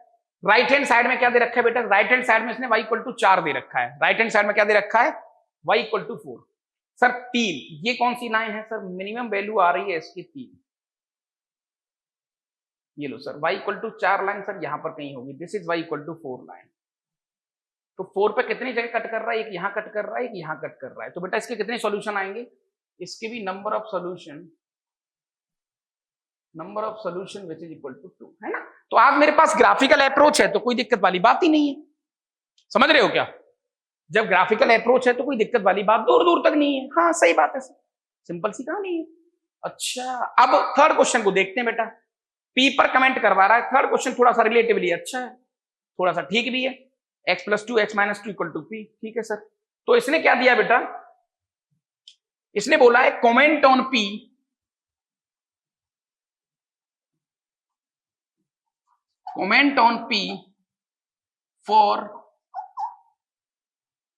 राइट हैंड साइड में क्या दे रखा है बेटा, राइट हैंड साइड में इसने y = 4 दे रखा है, राइट हैंड साइड में क्या दे रखा है, y = 4। सर 3, ये कौन सी लाइन है सर, मिनिमम वैल्यू आ रही है इसकी 3, ये लो सर y = 4 लाइन सर यहां पर कहीं होगी, दिस इज y = 4 लाइन। तो 4 पे कितनी जगह कट कर रहा है, एक यहां कट कर रहा है, एक यहां कट कर रहा है। तो बेटा इसके कितने सॉल्यूशन आएंगे, इसके भी number of solution which is equal to 2, है ना। तो आज मेरे पास ग्राफिकल अप्रोच है तो कोई दिक्कत वाली बात ही नहीं है, समझ रहे हो क्या। जब ग्राफिकल अप्रोच है तो कोई दिक्कत वाली बात दूर दूर तक नहीं है। हाँ सही बात है सर, सिंपल सी कहानी है। अच्छा अब थर्ड क्वेश्चन को देखते हैं बेटा, पी पर कमेंट करवा रहा है। थर्ड क्वेश्चन थोड़ा सा रिलेटिवली अच्छा है, थोड़ा सा ठीक भी है। x + 2 x - 2 = p, ठीक है सर। तो इसने क्या दिया बेटा, इसने बोला है comment on p for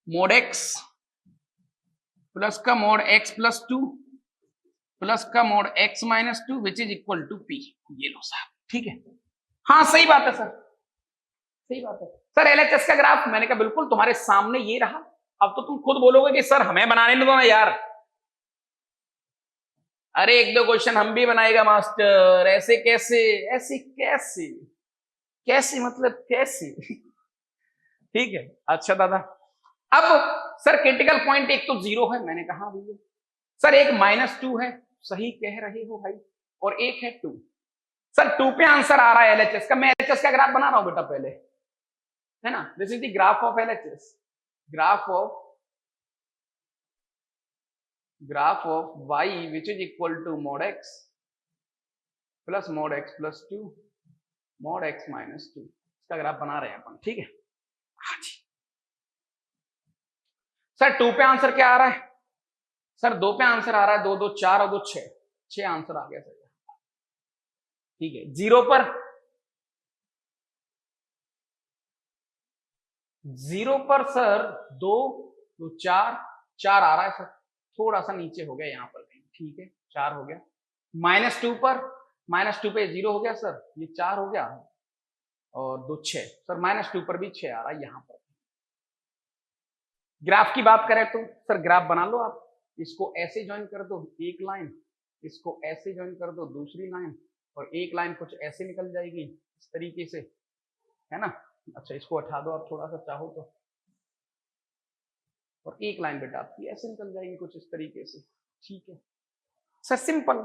mod x plus का mod x + 2 प्लस का mod x - 2 which is equal to p। ये लो साहब, ठीक है। हाँ सही बात है सर, सही बात है सर। LHS का ग्राफ मैंने कहा बिल्कुल तुम्हारे सामने ये रहा। अब तो तुम खुद बोलोगे कि सर हमें बनाने दो ना यार। अरे 1 2 क्वेश्चन हम भी बनाएगा मास्टर, ऐसे कैसे, ऐसे कैसे, कैसे मतलब कैसे ठीक है। अच्छा दादा अब सर क्रिटिकल पॉइंट एक तो 0 है, मैंने कहा भैया सर एक -2 है, सही कह रहे हो भाई, और एक है 2। सर 2 पे आंसर आ रहा है LHS का। मैं LHS का ग्राफ बना रहा हूं बेटा पहले, है ना। This is the graph of LHS, graph of y which is equal to mod x plus mod x + 2 mod x - 2। इसका ग्राफ बना रहे हैं अपन, ठीक है। हाँ जी सर 2 पे आंसर क्या आ रहा है, सर 2 पे आंसर आ रहा है 2 2 4 और 2 6, 6 आंसर आ गया सर, ठीक है। 0 पर 0 पर सर 2 2 4 4 आ रहा है सर, थोड़ा सा नीचे हो गया यहां पर, ठीक है 4 हो गया। -2 पर -2 पे 0 हो गया सर, ये 4 हो गया, और 2 6 सर -2 पर भी 6 आ रहा है यहां पर। ग्राफ की बात करें तो सर ग्राफ बना लो आप, इसको ऐसे ज्वाइन कर दो एक लाइन, इसको ऐसे ज्वाइन कर दो दूसरी लाइन, और एक लाइन कुछ ऐसे निकल जाएगी इस तरीके से, है ना। अच्छा इसको हटा दो आप थोड़ा सा चाहो तो, और एक लाइन बेटा आपकी ऐसे निकल जाएगी कुछ इस तरीके से, ठीक है सर। Simple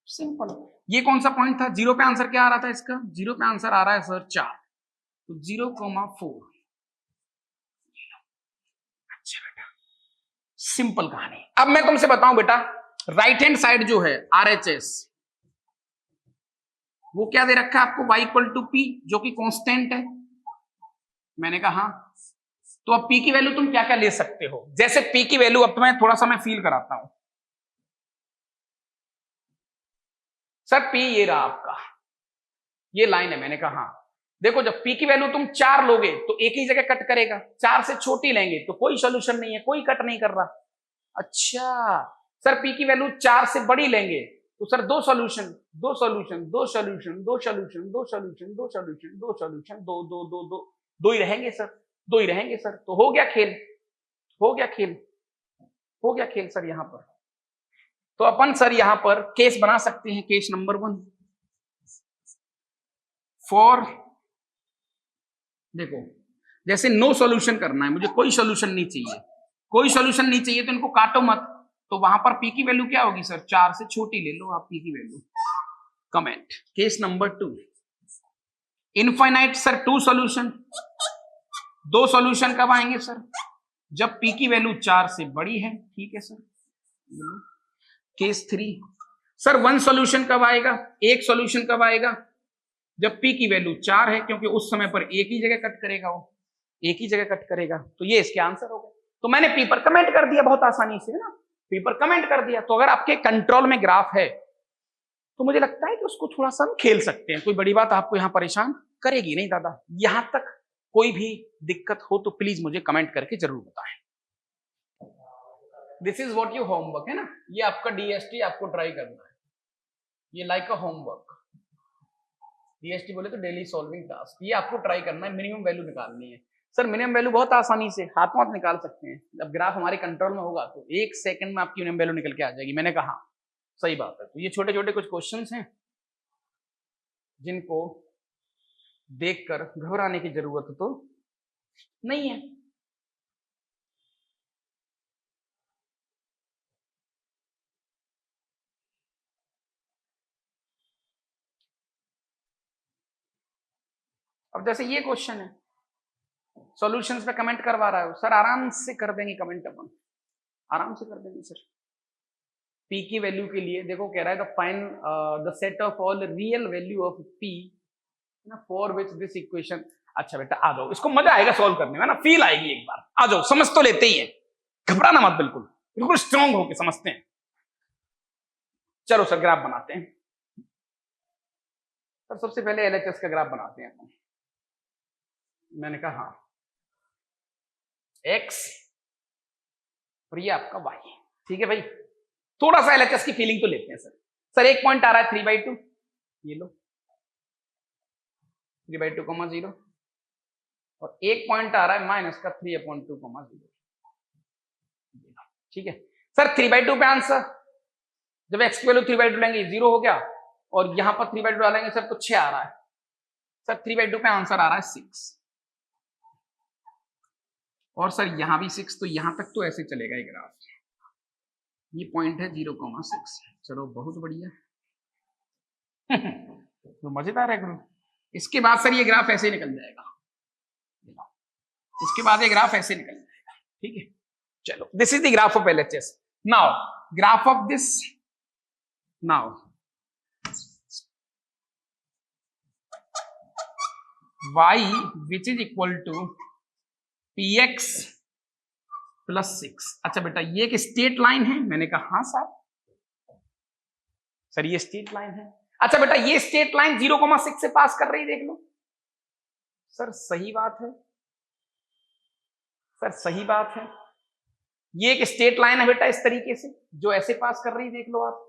simple. ये कौन सा पॉइंट था, 0 पे आंसर क्या आ रहा था इसका, 0 पे आंसर आ रहा है सर 4, तो 0,4। अच्छा बेटा सिंपल कहानी। अब मैं तुमसे बताऊं बेटा, राइट हैंड साइड जो है RHS, वो क्या दे रखा है आपको, y = p जो कि कांस्टेंट है, मैंने कहा। तो अब p की वैल्यू तुम क्या क्या ले सकते हो, जैसे p की वैल्यू अब मैं थोड़ा सा मैं फील कराता हूं सर। p ये रहा आपका, ये लाइन है, मैंने कहा हाँ। देखो जब p की वैल्यू तुम 4 लोगे तो एक ही जगह कट करेगा, 4 से छोटी लेंगे तो कोई सोल्यूशन नहीं है, कोई कट नहीं कर रहा। अच्छा सर p की वैल्यू 4 से बड़ी लेंगे तो सर दो सॉल्यूशन दो सॉल्यूशन दो सॉल्यूशन दो सॉल्यूशन दो सॉल्यूशन दो सॉल्यूशन दो सॉल्यूशन दो दो दो दो दो ही रहेंगे सर, दो ही रहेंगे सर। तो हो गया खेल, हो गया खेल, हो गया खेल सर यहां पर। तो अपन सर यहां पर केस बना सकते हैं, केस नंबर 1 फॉर, देखो जैसे नो सॉल्यूशन करना है, मुझे कोई सॉल्यूशन नहीं चाहिए, कोई सॉल्यूशन नहीं चाहिए तो इनको काटो मत, तो वहां पर पी की वैल्यू क्या होगी सर, 4 से छोटी ले लो आप पी की value. Comment case number 2 infinite sir 2 solution, 2 solution कब आएंगे सर, जब पी की वैल्यू 4 से बड़ी है, ठीक है सर। केस 3 सर 1 सॉल्यूशन कब आएगा, एक सॉल्यूशन कब आएगा, जब पी की वैल्यू 4 है, क्योंकि उस समय पर एक ही जगह कट करेगा, वो एक ही जगह कट करेगा, तो ये इसके आंसर हो गए। तो मैंने पी पर कमेंट कर दिया बहुत आसानी से, है ना, पी पर कमेंट कर दिया। तो अगर आपके कंट्रोल में ग्राफ है तो मुझे लगता है कि उसको थोड़ा सा हम खेल सकते हैं, कोई बड़ी बात आपको यहां परेशान करेगी नहीं दादा। यहां तक कोई भी दिक्कत हो तो प्लीज मुझे कमेंट करके जरूर बताएं। This is what you homework, है ना, ये आपका डीएसटी आपको ट्राई करना है, ये लाइक अ होमवर्क। डीएसटी बोले तो डेली सॉल्विंग टास्क, ये आपको ट्राई करना है, मिनिमम वैल्यू निकालनी है। सर मिनिमम वैल्यू बहुत आसानी से हाथों हाथ निकाल सकते हैं, जब ग्राफ हमारे कंट्रोल में होगा तो 1 सेकंड में आपकी मिनिमम वैल्यू निकल के आ जाएगी, मैंने कहा सही बात है। तो ये छोटे छोटे कुछ क्वेश्चंस हैं जिनको देखकर घबराने की जरूरत तो नहीं है। अब जैसे ये क्वेश्चन है, सॉल्यूशंस पे कमेंट करवा रहा है सर, आराम से कर देंगे कमेंट, अपन आराम से कर देंगे सर। पी की वैल्यू के लिए देखो कह रहा है find the set of all real value of P ना फॉर विच दिस इक्वेशन। अच्छा बेटा आ जाओ, इसको मजा आएगा सॉल्व करने में ना, फील आएगी एक बार, आ जाओ समझ तो लेते ही है, घबराना मत, बिल्कुल बिल्कुल स्ट्रांग होके समझते हैं। चलो सर ग्राफ बनाते हैं सर, सबसे पहले एलएचएस का ग्राफ बनाते हैं। मैंने कहा हाँ एक्स और ये आपका वाई, ठीक है भाई, थोड़ा सा एलएचएस की फीलिंग तो लेते हैं सर। सर एक पॉइंट आ रहा है 3/2, ये लो 3/2, 0, और एक पॉइंट आ रहा है माइनस का 3/2, 0, ठीक है सर। 3/2 पे आंसर, जब एक्स की वैल्यू 3/2 लेंगे 0 हो गया, और यहां पर 3/2 डालेंगे सर तो 6 आ रहा है सर, 3/2 पे आंसर आ रहा है 6, और सर यहां भी 6, तो यहां तक तो ऐसे चलेगा ये ग्राफ, ये पॉइंट है 0,6। चलो बहुत बढ़िया तो मजेदार है गुरु। इसके बाद सर ये ग्राफ ऐसे निकल जाएगा, इसके बाद ये ग्राफ ऐसे निकल जाएगा, ठीक है। चलो this is the graph of LHS. Now graph of this, now y which is equal to px plus 6। अच्छा बेटा ये एक स्ट्रेट लाइन है, मैंने कहा हाँ सर ये स्ट्रेट लाइन है। अच्छा बेटा ये स्ट्रेट लाइन 0,6 से पास कर रही, देख लो सर, सही बात है सर, सही बात है, ये एक स्ट्रेट लाइन है बेटा इस तरीके से जो ऐसे पास कर रही, देख लो आप,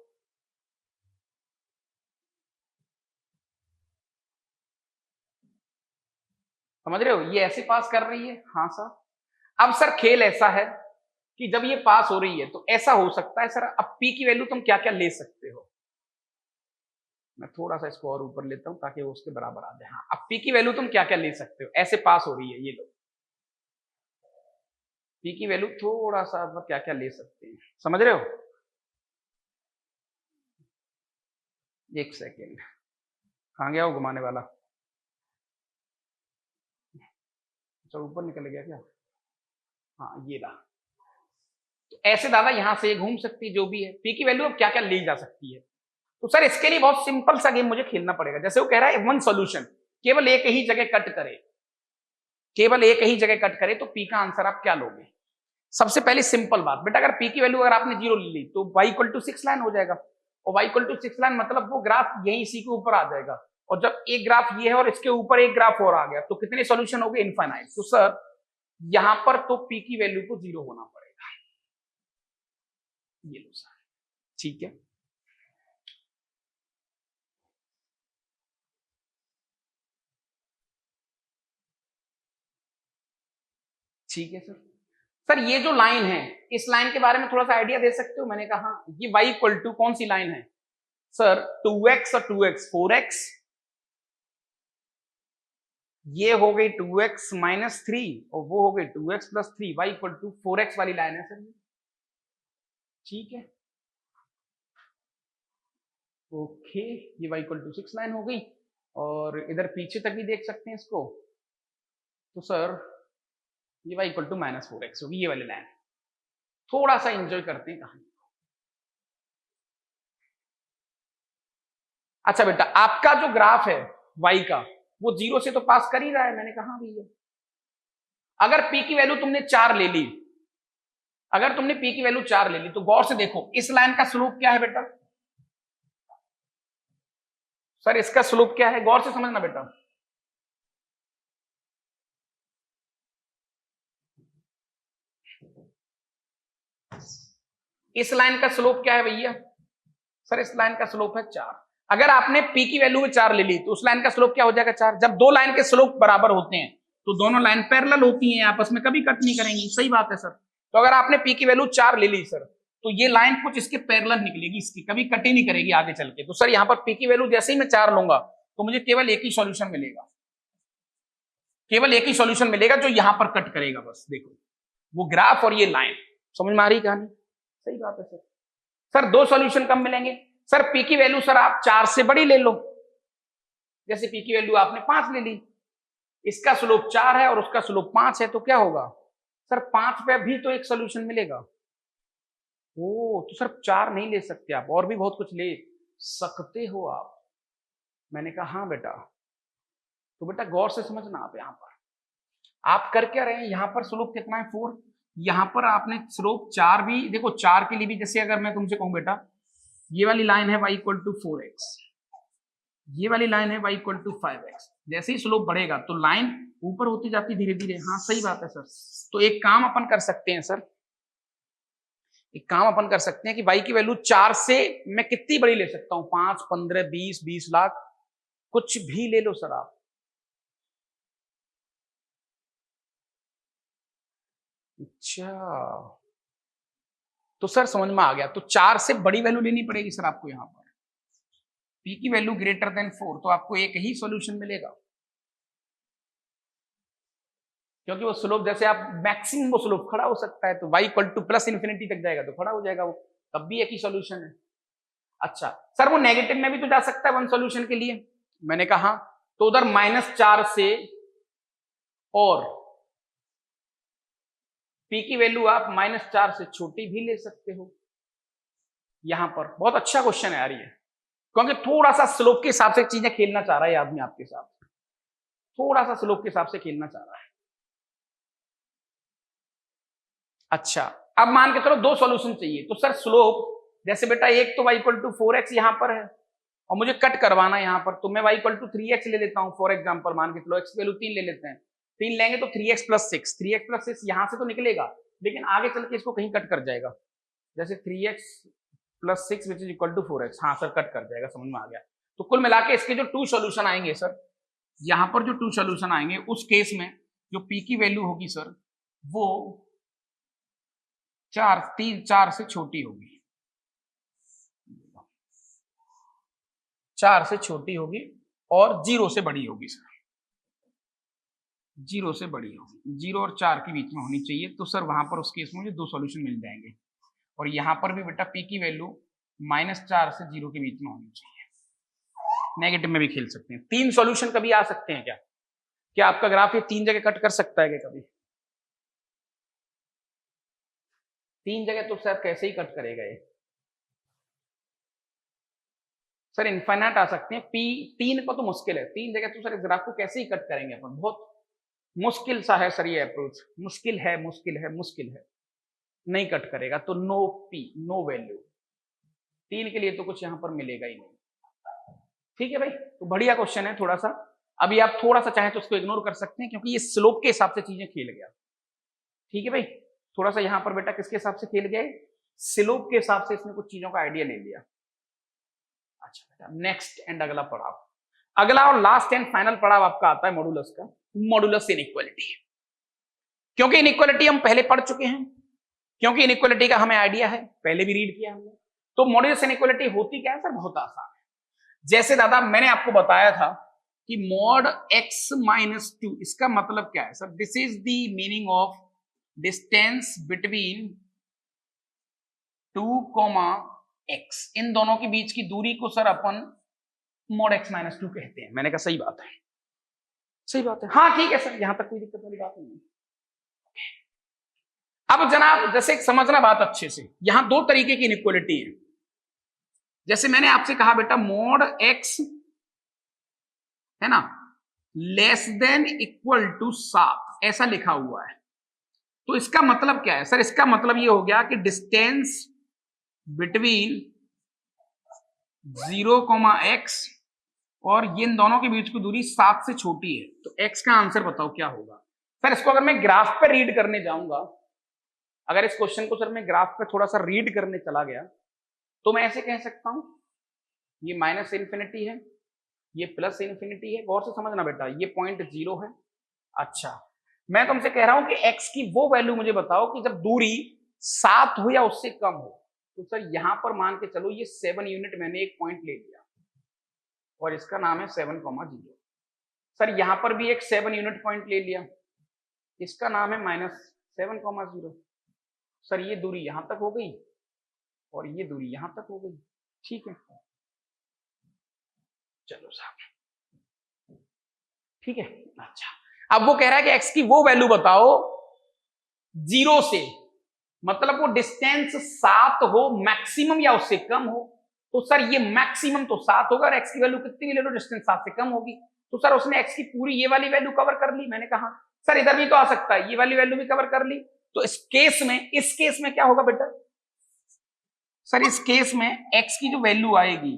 समझ रहे हो, ये ऐसे पास कर रही है, हाँ सर। अब सर खेल ऐसा है कि जब ये पास हो रही है तो ऐसा हो सकता है सर, अब पी की वैल्यू तुम क्या क्या ले सकते हो, मैं थोड़ा सा इसको और ऊपर लेता हूं ताकि वो उसके बराबर आ जाए। हाँ अब पी की वैल्यू तुम क्या क्या ले सकते हो, ऐसे पास हो रही है, ये लो पी की वैल्यू थोड़ा सा क्या क्या ले सकते हैं, समझ रहे हो। एक सेकेंड, कहां गया वो घुमाने वाला, चलो ऊपर निकल गया क्या, हाँ ये रहा। तो ऐसे दादा यहां से घूम सकती है, जो भी है पी की वैल्यू अब क्या क्या ली जा सकती है। तो सर इसके लिए बहुत सिंपल सा गेम मुझे खेलना पड़ेगा, जैसे वो कह रहा है 1 सॉल्यूशन केवल एक ही जगह कट करे, केवल एक ही जगह कट करे, तो पी का आंसर आप क्या लोगे। सबसे पहले सिंपल बात बेटा, अगर पी की वैल्यू अगर आपने 0 ले ली तो y = 6 लाइन हो जाएगा, और y = 6 लाइन मतलब वो ग्राफ यही इसी के ऊपर आ जाएगा, और जब एक ग्राफ ये है और इसके ऊपर एक ग्राफ और आ गया तो कितने सॉल्यूशन हो गए, इनफाइनाइट। तो सर यहां पर तो पी की वैल्यू को 0 होना पड़ेगा, ये लो सर, ठीक है। ठीक है सर, सर ये जो लाइन है, इस लाइन के बारे में थोड़ा सा आइडिया दे सकते हो? मैंने कहा ये y इक्वल टू कौन सी लाइन है सर? 2x और 2x 4x, ये हो गई 2x माइनस 3 और वो हो गई 2x plus 3, y equal to 4x वाली लाइन है सर ये। ठीक है, ओके, ये y इक्वल टू 6 लाइन हो गई। और इधर पीछे तक भी देख सकते हैं इसको, तो सर ये y equal to minus 4x होगी, ये वाली लाइन। थोड़ा सा एंजॉय करते हैं कहानी। अच्छा बेटा, आपका जो ग्राफ है y का, वो 0 से तो पास कर ही रहा है। मैंने कहा भैया, अगर p की वैल्यू तुमने 4 ले ली, अगर तुमने p की वैल्यू 4 ले ली, तो गौर से देखो इस लाइन का स्लोप क्या है बेटा? सर इसका स्लोप क्या है? गौर से समझना बेटा। इस लाइन का स्लोप क्या है भैया? सर इस लाइन का स्लोप है 4। अगर आपने p की वैल्यू में 4 ले ली, तो उस लाइन का स्लोप क्या हो जाएगा? 4। जब दो लाइन के स्लोप बराबर होते हैं तो दोनों लाइन पैरेलल होती हैं, आपस में कभी कट नहीं करेंगी। सही बात है सर। तो अगर आपने p की वैल्यू 4 ले ली सर, तो ये लाइन कुछ इसके पैरेलल निकलेगी, इसकी कभी कट ही नहीं करेगी आगे चल के। तो सर यहाँ पर p की वैल्यू जैसे ही मैं 4 लूंगा, तो मुझे केवल एक ही सॉल्यूशन मिलेगा, केवल एक ही सॉल्यूशन मिलेगा जो यहां पर कट करेगा। बस देखो, वो ग्राफ और ये लाइन। समझ में आ रही कहानी? सही बात है सर। सर दो सॉल्यूशन कब मिलेंगे? सर p की वैल्यू सर आप 4 से बड़ी ले लो, जैसे p की वैल्यू आपने 5 ले ली, इसका स्लोप 4 है और उसका स्लोप 5 है, तो क्या होगा सर? 5 पे भी तो एक सॉल्यूशन मिलेगा। ओ, तो सर 4 नहीं ले सकते आप, और भी बहुत कुछ ले सकते हो आप। मैंने कहा हाँ बेटा। तो बेटा गौर से समझना, आप यहां पर आप कर क्या रहे हैं, यहां पर स्लोप कितना है? 4। यहां पर आपने स्लोप 4 भी देखो, 4 के लिए भी जैसे अगर मैं तुमसे कहूं बेटा, ये वाली लाइन है y इक्वल टू 4x, ये वाली लाइन है y इक्वल टू 5x, जैसे ही स्लोप बढ़ेगा तो लाइन ऊपर होती जाती धीरे धीरे। हाँ सही बात है सर। तो एक काम अपन कर सकते हैं सर, एक काम अपन कर सकते हैं कि y की वैल्यू 4 से मैं कितनी बड़ी ले सकता हूं? 5, 15, 20, 20 लाख, कुछ भी ले लो सर आप। अच्छा, तो सर समझ में आ गया। तो 4 से बड़ी वैल्यू लेनी पड़ेगी सर आपको यहां पर। p की वैल्यू ग्रेटर देन 4, तो आपको एक ही सॉल्यूशन मिलेगा, क्योंकि वो स्लोप जैसे आप मैक्सिमम वो स्लोप खड़ा हो सकता है, तो y equal two plus infinity तक जाएगा तो खड़ा हो जाएगा वो, तब भी एक ही सॉल्यूशन है। अच्छा सर, वो नेगेटिव में भी तो जा सकता है वन सॉल्यूशन के लिए। मैंने कहा तो उधर -4 से, और p की वैल्यू आप -4 से छोटी भी ले सकते हो। यहां पर बहुत अच्छा क्वेश्चन है यार ये, क्योंकि थोड़ा सा स्लोप के हिसाब से चीजें खेलना चाह रहा है आदमी आपके साथ, थोड़ा सा स्लोप के हिसाब से खेलना चाह रहा है। अच्छा, अब मान के चलो दो सॉल्यूशन चाहिए, तो सर स्लोप जैसे बेटा एक तो y इक्वल टू 4x यहां पर है, और मुझे कट करवाना है यहां पर, तो मैं y इक्वल टू 3x ले लेता हूं फॉर एग्जांपल। मान के चलो x वैल्यू 3 ले लेते हैं, 3 लेंगे तो 3x प्लस 6, 3x प्लस 6 यहां से तो निकलेगा, लेकिन आगे चल के इसको कहीं कट कर जाएगा, जैसे 3x plus 6 which is equal to 4x। हाँ सर कट कर जाएगा, समझ में आ गया। तो कुल मिला के इसके जो 2 सॉल्यूशन आएंगे सर, यहां पर जो 2 सॉल्यूशन आएंगे, उस केस में जो p की वैल्यू होगी सर, वो 4 से छोटी होगी, 4 से छोटी होगी और 0 से बड़ी होगी सर, 0 से बड़ी होगी, 0 और 4 के बीच में होनी चाहिए। तो सर वहां पर उस केस में मुझे 2 सॉल्यूशन मिल जाएंगे, और यहां पर भी बेटा p की वैल्यू -4 से 0 के बीच में होनी चाहिए। नेगेटिव में भी खेल सकते हैं। 3 सॉल्यूशन कभी आ सकते हैं क्या? क्या आपका ग्राफ ये 3 जगह कट कर सकता है क्या कभी? 3 जगह तो सर कैसे ही कट करेगा ये? सर इनफाइनाइट आ सकते हैं। पी 3 को तो मुश्किल है, 3 जगह तो सर इस ग्राफ को कैसे ही कट करेंगे अपन? बहुत मुश्किल सा है सर ये अप्रोच, मुश्किल है, मुश्किल है, मुश्किल है, नहीं कट करेगा। तो नो पी, नो वैल्यू, 3 के लिए तो कुछ यहां पर मिलेगा ही नहीं। ठीक है भाई, तो बढ़िया क्वेश्चन है थोड़ा सा। अभी आप थोड़ा सा चाहें तो उसको इग्नोर कर सकते हैं, क्योंकि ये स्लोप के हिसाब से चीजें खेल गया। ठीक है भाई, थोड़ा सा यहां पर बेटा किसके हिसाब से खेल गए? स्लोप के हिसाब से इसने कुछ चीजों का आइडिया ले लिया। अच्छा बेटा, नेक्स्ट एंड अगला पड़ाव, अगला और लास्ट एंड फाइनल पड़ाव आपका आता है मॉडुलस का, मॉडुलस इनइक्वालिटी। क्योंकि इनइक्वालिटी हम पहले पढ़ चुके हैं, क्योंकि इनइक्वालिटी का हमें आइडिया है, पहले भी रीड किया हमने। तो मॉड्यूलस इनइक्वालिटी होती क्या है सर? बहुत आसान है। जैसे दादा मैंने आपको बताया था कि मॉड x माइनस 2, इसका मतलब क्या है sir? This is the meaning of distance between 2, x। इन दोनों के बीच की दूरी को सर अपन मॉड x माइनस 2 कहते हैं। मैंने कहा सही बात है, सही बात है, हाँ ठीक है सर, यहां तक कोई दिक्कत वाली बात नहीं है। अब जनाब जैसे समझना बात अच्छे से, यहां दो तरीके की इनइक्वालिटी है। जैसे मैंने आपसे कहा बेटा मॉड x है ना लेस देन इक्वल टू 7, ऐसा लिखा हुआ है। तो इसका मतलब क्या है सर? इसका मतलब ये हो गया कि डिस्टेंस बिटवीन 0, x और इन दोनों के बीच की दूरी 7 से छोटी है। तो x का आंसर बताओ क्या होगा सर? इसको अगर मैं ग्राफ पे रीड करने जाऊंगा, अगर इस क्वेश्चन को सर मैं ग्राफ पे थोड़ा सा रीड करने चला गया, तो मैं ऐसे कह सकता हूं ये माइनस इन्फिनिटी है, ये प्लस इन्फिनिटी है। गौर से समझना बेटा, ये पॉइंट 0 है। अच्छा, मैं तुमसे कह रहा हूं कि x की वो वैल्यू मुझे बताओ कि जब दूरी 7 हो या उससे कम हो। तो सर यहां पर मान के चलो ये 7 यूनिट मैंने एक पॉइंट ले लिया और इसका नाम है 7,0। सर यहां पर भी एक 7 यूनिट पॉइंट ले लिया, इसका नाम है -7,0। सर ये दूरी यहां तक हो गई और ये दूरी यहां तक हो गई, ठीक है। चलो साहब ठीक है। अच्छा, अब वो कह रहा है कि x की वो वैल्यू बताओ 0 से, मतलब वो डिस्टेंस 7 हो मैक्सिमम या उससे कम हो। तो सर ये मैक्सिमम तो 7 होगा और x की वैल्यू कितनी भी ले लो डिस्टेंस 7 से कम होगी। तो सर उसने x की पूरी ये वाली वैल्यू कवर कर ली। मैंने कहा सर इधर भी तो आ सकता है, ये वाली वैल्यू भी कवर कर ली। तो इस केस में क्या होगा बेटा? सर इस केस में x की जो वैल्यू आएगी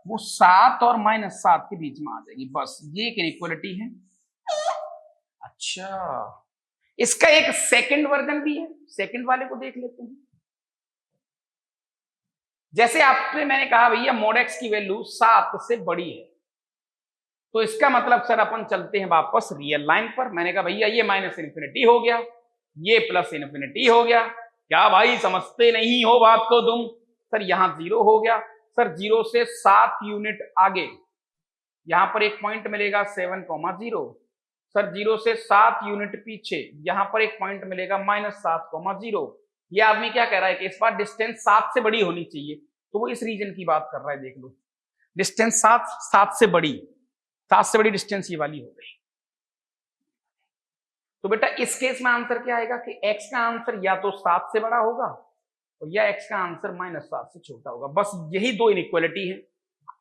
वो 7 और -7 के बीच में आ जाएगी, बस ये एक इनइक्वालिटी है। अच्छा, इसका एक सेकंड वर्जन भी है, सेकंड वाले को देख लेते हैं। जैसे आपने मैंने कहा भैया मॉड x की वैल्यू 7 से बड़ी है, तो इसका मतलब सर अपन चलते हैं वापस रियल लाइन पर। मैंने कहा भैया ये माइनस इन्फिनिटी हो गया, ये प्लस इन्फिनिटी हो गया। क्या भाई समझते नहीं हो बात को तुम? सर यहां 0 हो गया। सर 0 से 7 यूनिट आगे यहां पर एक पॉइंट मिलेगा 7,0। सर 0 से 7 यूनिट पीछे यहां पर एक पॉइंट मिलेगा -7,0। ये आदमी क्या कह रहा है कि इस बार डिस्टेंस 7 से बड़ी होनी चाहिए, तो वो इस रीजन की बात कर रहा है। देख लो, डिस्टेंस 7 से बड़ी, 7 से बड़ी डिस्टेंस ये वाली हो गई। तो बेटा इस केस में आंसर क्या आएगा कि x का आंसर या तो 7 से बड़ा होगा और या x का आंसर -7 से छोटा होगा। बस यही दो इनइक्वालिटी है।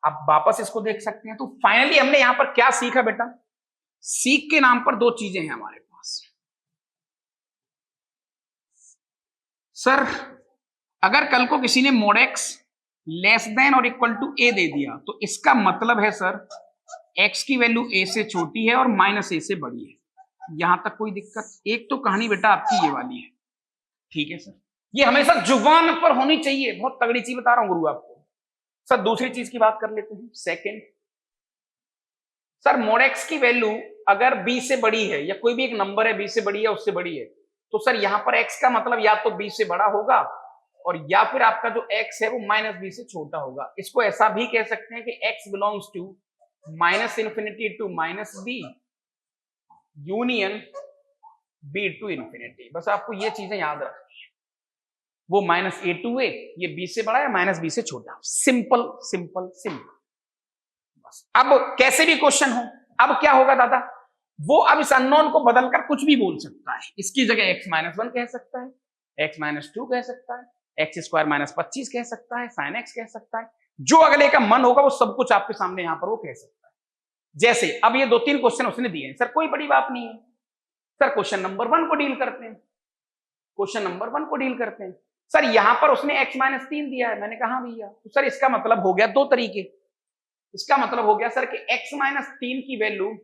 आप वापस इसको देख सकते हैं। तो फाइनली हमने यहां पर क्या सीखा बेटा? सीख के नाम पर दो चीजें हैं हमारे पास। सर अगर कल को किसी ने mod x लेस देन और इक्वल टू a दे दिया, तो इसका मतलब है सर x की वैल्यू a से छोटी है और -a से बड़ी है। यहां तक कोई दिक्कत? एक तो कहानी बेटा आपकी ये वाली है, ठीक है सर। ये हमेशा जुबान पर होनी चाहिए, बहुत तगड़ी चीज बता रहा हूं गुरु आपको। सर दूसरी चीज की बात कर लेते हैं, सेकंड। सर mod x की वैल्यू अगर b से बड़ी है, या कोई भी एक नंबर है b से बड़ी है उससे बड़ी है, तो सर यहां पर x का मतलब या तो b से बड़ा होगा और या फिर आपका जो x है वो -b से छोटा होगा। इसको ऐसा भी कह सकते हैं कि x belongs to -infinity to -b union b to infinity. बस आपको ये चीजें याद रखनी है, वो -a टू a, ये b से बड़ा है -b से छोटा। Simple simple simple. बस अब कैसे भी क्वेश्चन हो, अब क्या होगा दादा? वो अब इस अननोन को बदलकर कुछ भी बोल सकता है। इसकी जगह x-1 कह सकता है, x-2 कह सकता है, x² -25 कह सकता है, sin x कह सकता है। जो अगले का मन होगा वो सब कुछ आपके सामने यहां पर वो कह सकता है। जैसे अब ये 2-3 क्वेश्चन उसने दिए हैं, सर कोई बड़ी बात नहीं है। सर क्वेश्चन नंबर 1 को डील करते हैं, क्वेश्चन नंबर 1 को डील करते हैं। सर यहां पर उसने x-3 दिया है। मैंने कहा भैया, तो सर इसका मतलब हो गया दो तरीके। इसका मतलब हो गया सर कि x-3 की वैल्यू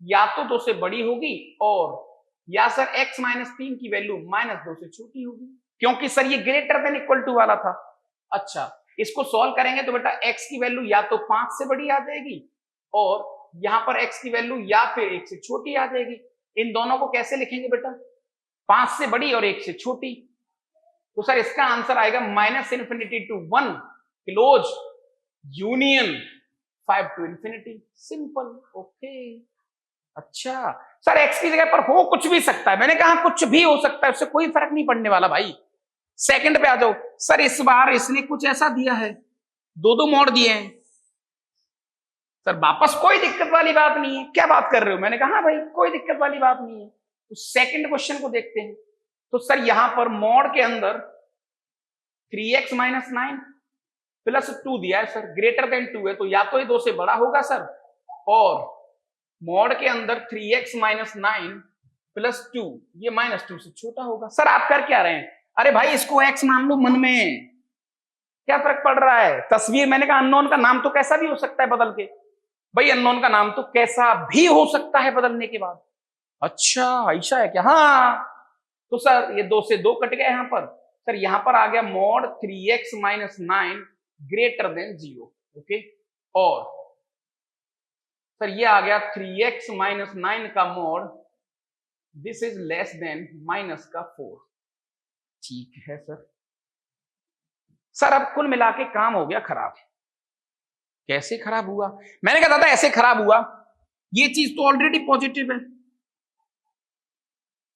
या तो 2 से बड़ी होगी और या सर x-3 की वैल्यू -2 से छोटी होगी, क्योंकि सर ये ग्रेटर देन इक्वल टू वाला था। अच्छा, इसको सॉल्व करेंगे तो बेटा x की वैल्यू या तो 5 से बड़ी आ जाएगी और यहां पर x की वैल्यू या फिर 1 से छोटी आ जाएगी। इन दोनों को कैसे लिखेंगे बेटा? 5 से बड़ी और 1 से छोटी। तो सर इसका आंसर आएगा -∞ to 1 close union 5 to ∞। Simple. Okay. अच्छा सर x की जगह पर हो कुछ भी सकता है, मैंने कहा कुछ भी हो सकता है, उससे कोई फर्क नहीं पड़ने वाला भाई। सेकंड पे आ जाओ। सर इस बार इसने कुछ ऐसा दिया है, दो मोड दिए हैं सर, वापस कोई दिक्कत वाली बात नहीं है, क्या बात कर रहे हो? मैंने कहा हाँ भाई कोई दिक्कत वाली बात नहीं है। तो सेकंड क्वेश्चन को देखते हैं। तो सर यहां पर मॉड के अंदर 3x - 9 + 2 दिया है सर, ग्रेटर देन 2 है, तो या तो ये 2 से बड़ा होगा सर, और मॉड के अंदर 3x - 9 + 2 ये -2 से छोटा होगा। सर आप कर क्या रहे हैं? अरे भाई इसको x मान लो मन में, क्या फर्क पड़ रहा है? तस्वीर, मैंने कहा अननोन का नाम तो कैसा भी हो सकता है बदल के, भाई अननोन का नाम तो कैसा भी हो सकता है बदलने के बाद। अच्छा ऐसा है क्या? हाँ। तो सर ये 2 से 2 कट गए यहां पर। सर यहां पर आ गया mod 3x - 9 greater than 0। Okay. और सर ये आ गया 3x - 9 का mod this is less then -4। ठीक है सर। सर अब कुल मिला के काम हो गया खराब। कैसे खराब हुआ? मैंने कहा दादा ऐसे खराब हुआ, ये चीज तो ऑलरेडी पॉजिटिव है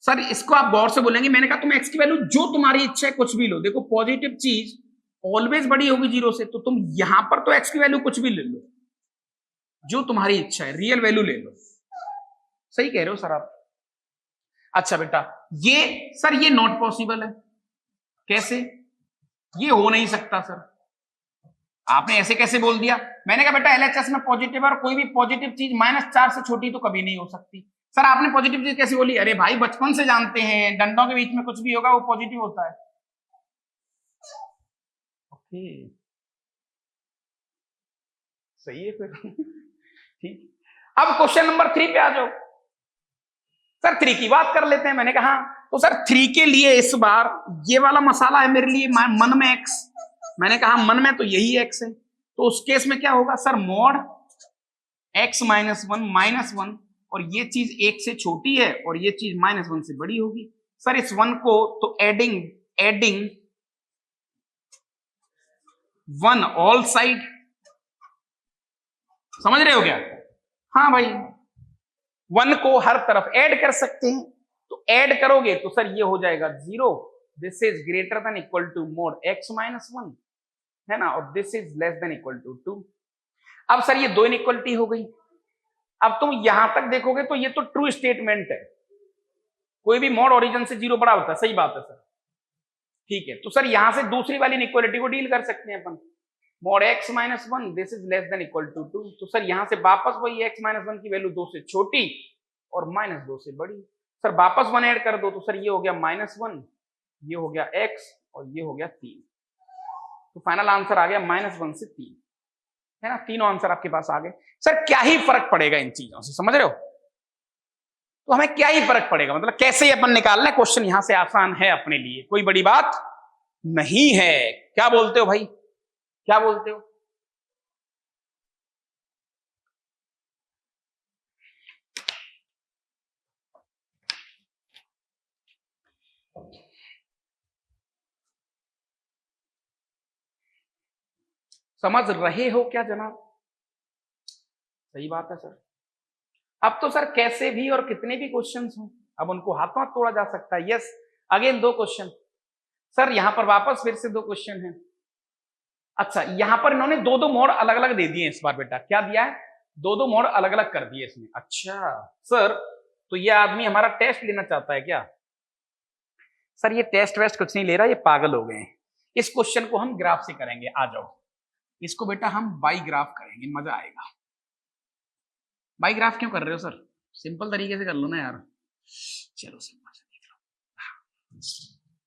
सर, इसको आप गौर से बोलेंगे। मैंने कहा तुम एक्स की वैल्यू जो तुम्हारी इच्छा है कुछ भी लो, देखो पॉजिटिव चीज ऑलवेज बड़ी होगी 0 से, तो तुम यहां पर तो एक्स की वैल्यू कुछ भी ले लो, जो तुम्हारी इच्छा है, रियल वैल्यू ले लो। सही कह रहे हो सर आप। अच्छा बेटा ये सर ये नॉट पॉसिबल है। कैसे? ये हो नहीं सकता सर। आपने ऐसे कैसे बोल दिया? मैंने कहा बेटा एलएचएस में पॉजिटिव है, और कोई भी पॉजिटिव चीज -4 से छोटी तो कभी नहीं हो सकती। सर आपने पॉजिटिव चीज कैसे बोली? अरे भाई बचपन से जानते हैं डंडों के बीच में कुछ भी होगा वो पॉजिटिव होता है। ओके सही है फिर। ठीक। अब क्वेश्चन नंबर 3 पे आ जाओ। सर 3 की बात कर लेते हैं। मैंने कहा तो सर 3 के लिए इस बार ये वाला मसाला है मेरे लिए मन में x। मैंने कहा मन में तो यही x है, तो उस केस में क्या होगा सर? मॉड x - 1 और ये चीज 1 से छोटी है और ये चीज -1 से बड़ी होगी। सर इस 1 को तो एडिंग 1 ऑल साइड, समझ रहे हो क्या? हाँ भाई 1 को हर तरफ ऐड कर सकते हैं, तो ऐड करोगे तो सर ये हो जाएगा 0। This is greater than equal to mod x - 1 है ना, और this is less than equal to 2। अब सर ये दो इनइक्वलिटी हो गई। अब तुम यहां तक देखोगे तो ये तो ट्रू स्टेटमेंट है, कोई भी मॉड ओरिजिन से 0 बड़ा होता है। सही बात है सर। ठीक है, तो सर यहां से दूसरी वाली इनइक्वलिटी को डील कर सकते हैं अपन। Mod x - 1 this is less than equal to 2, तो सर यहां से वापस वही x - 1 की वैल्यू 2 से छोटी और -2 से बड़ी। सर वापस 1 ऐड कर दो, तो सर ये हो गया -1, ये हो गया x और ये हो गया 3। तो फाइनल आंसर आ गया -1 से 3, है ना। तीनों आंसर आपके पास आ गए। सर क्या ही फर्क पड़ेगा इन चीजों से, समझ रहे हो? तो हमें क्या ही फर्क पड़ेगा, मतलब कैसे अपन निकालना है क्वेश्चन यहां से आसान है अपने लिए, कोई बड़ी बात नहीं है। क्या बोलते हो भाई, क्या बोलते हो? समझ रहे हो क्या जनाब? सही बात है सर। अब तो सर कैसे भी और कितने भी क्वेश्चंस हों, अब उनको हाथों हाथ तोड़ा जा सकता है। Yes again 2 question. सर यहां पर वापस फिर से 2 क्वेश्चन हैं। अच्छा यहां पर इन्होंने 2 मोड अलग अलग दे दिए इस बार। बेटा क्या दिया है? 2 मोड अलग अलग कर दिए इसमें। अच्छा सर तो ये आदमी हमारा टेस्ट लेना चाहता है क्या? सर ये टेस्ट वेस्ट कुछ नहीं ले रहा, ये पागल हो गए हैं। इस क्वेश्चन को हम ग्राफ से करेंगे, आ जाओ। इसको बेटा हम बाई ग्राफ करेंगे, मजा आएगा। बाई ग्राफ क्यों कर रहे हो सर? सिंपल तरीके से कर लो ना यार। चलो सिंपल से देख लो।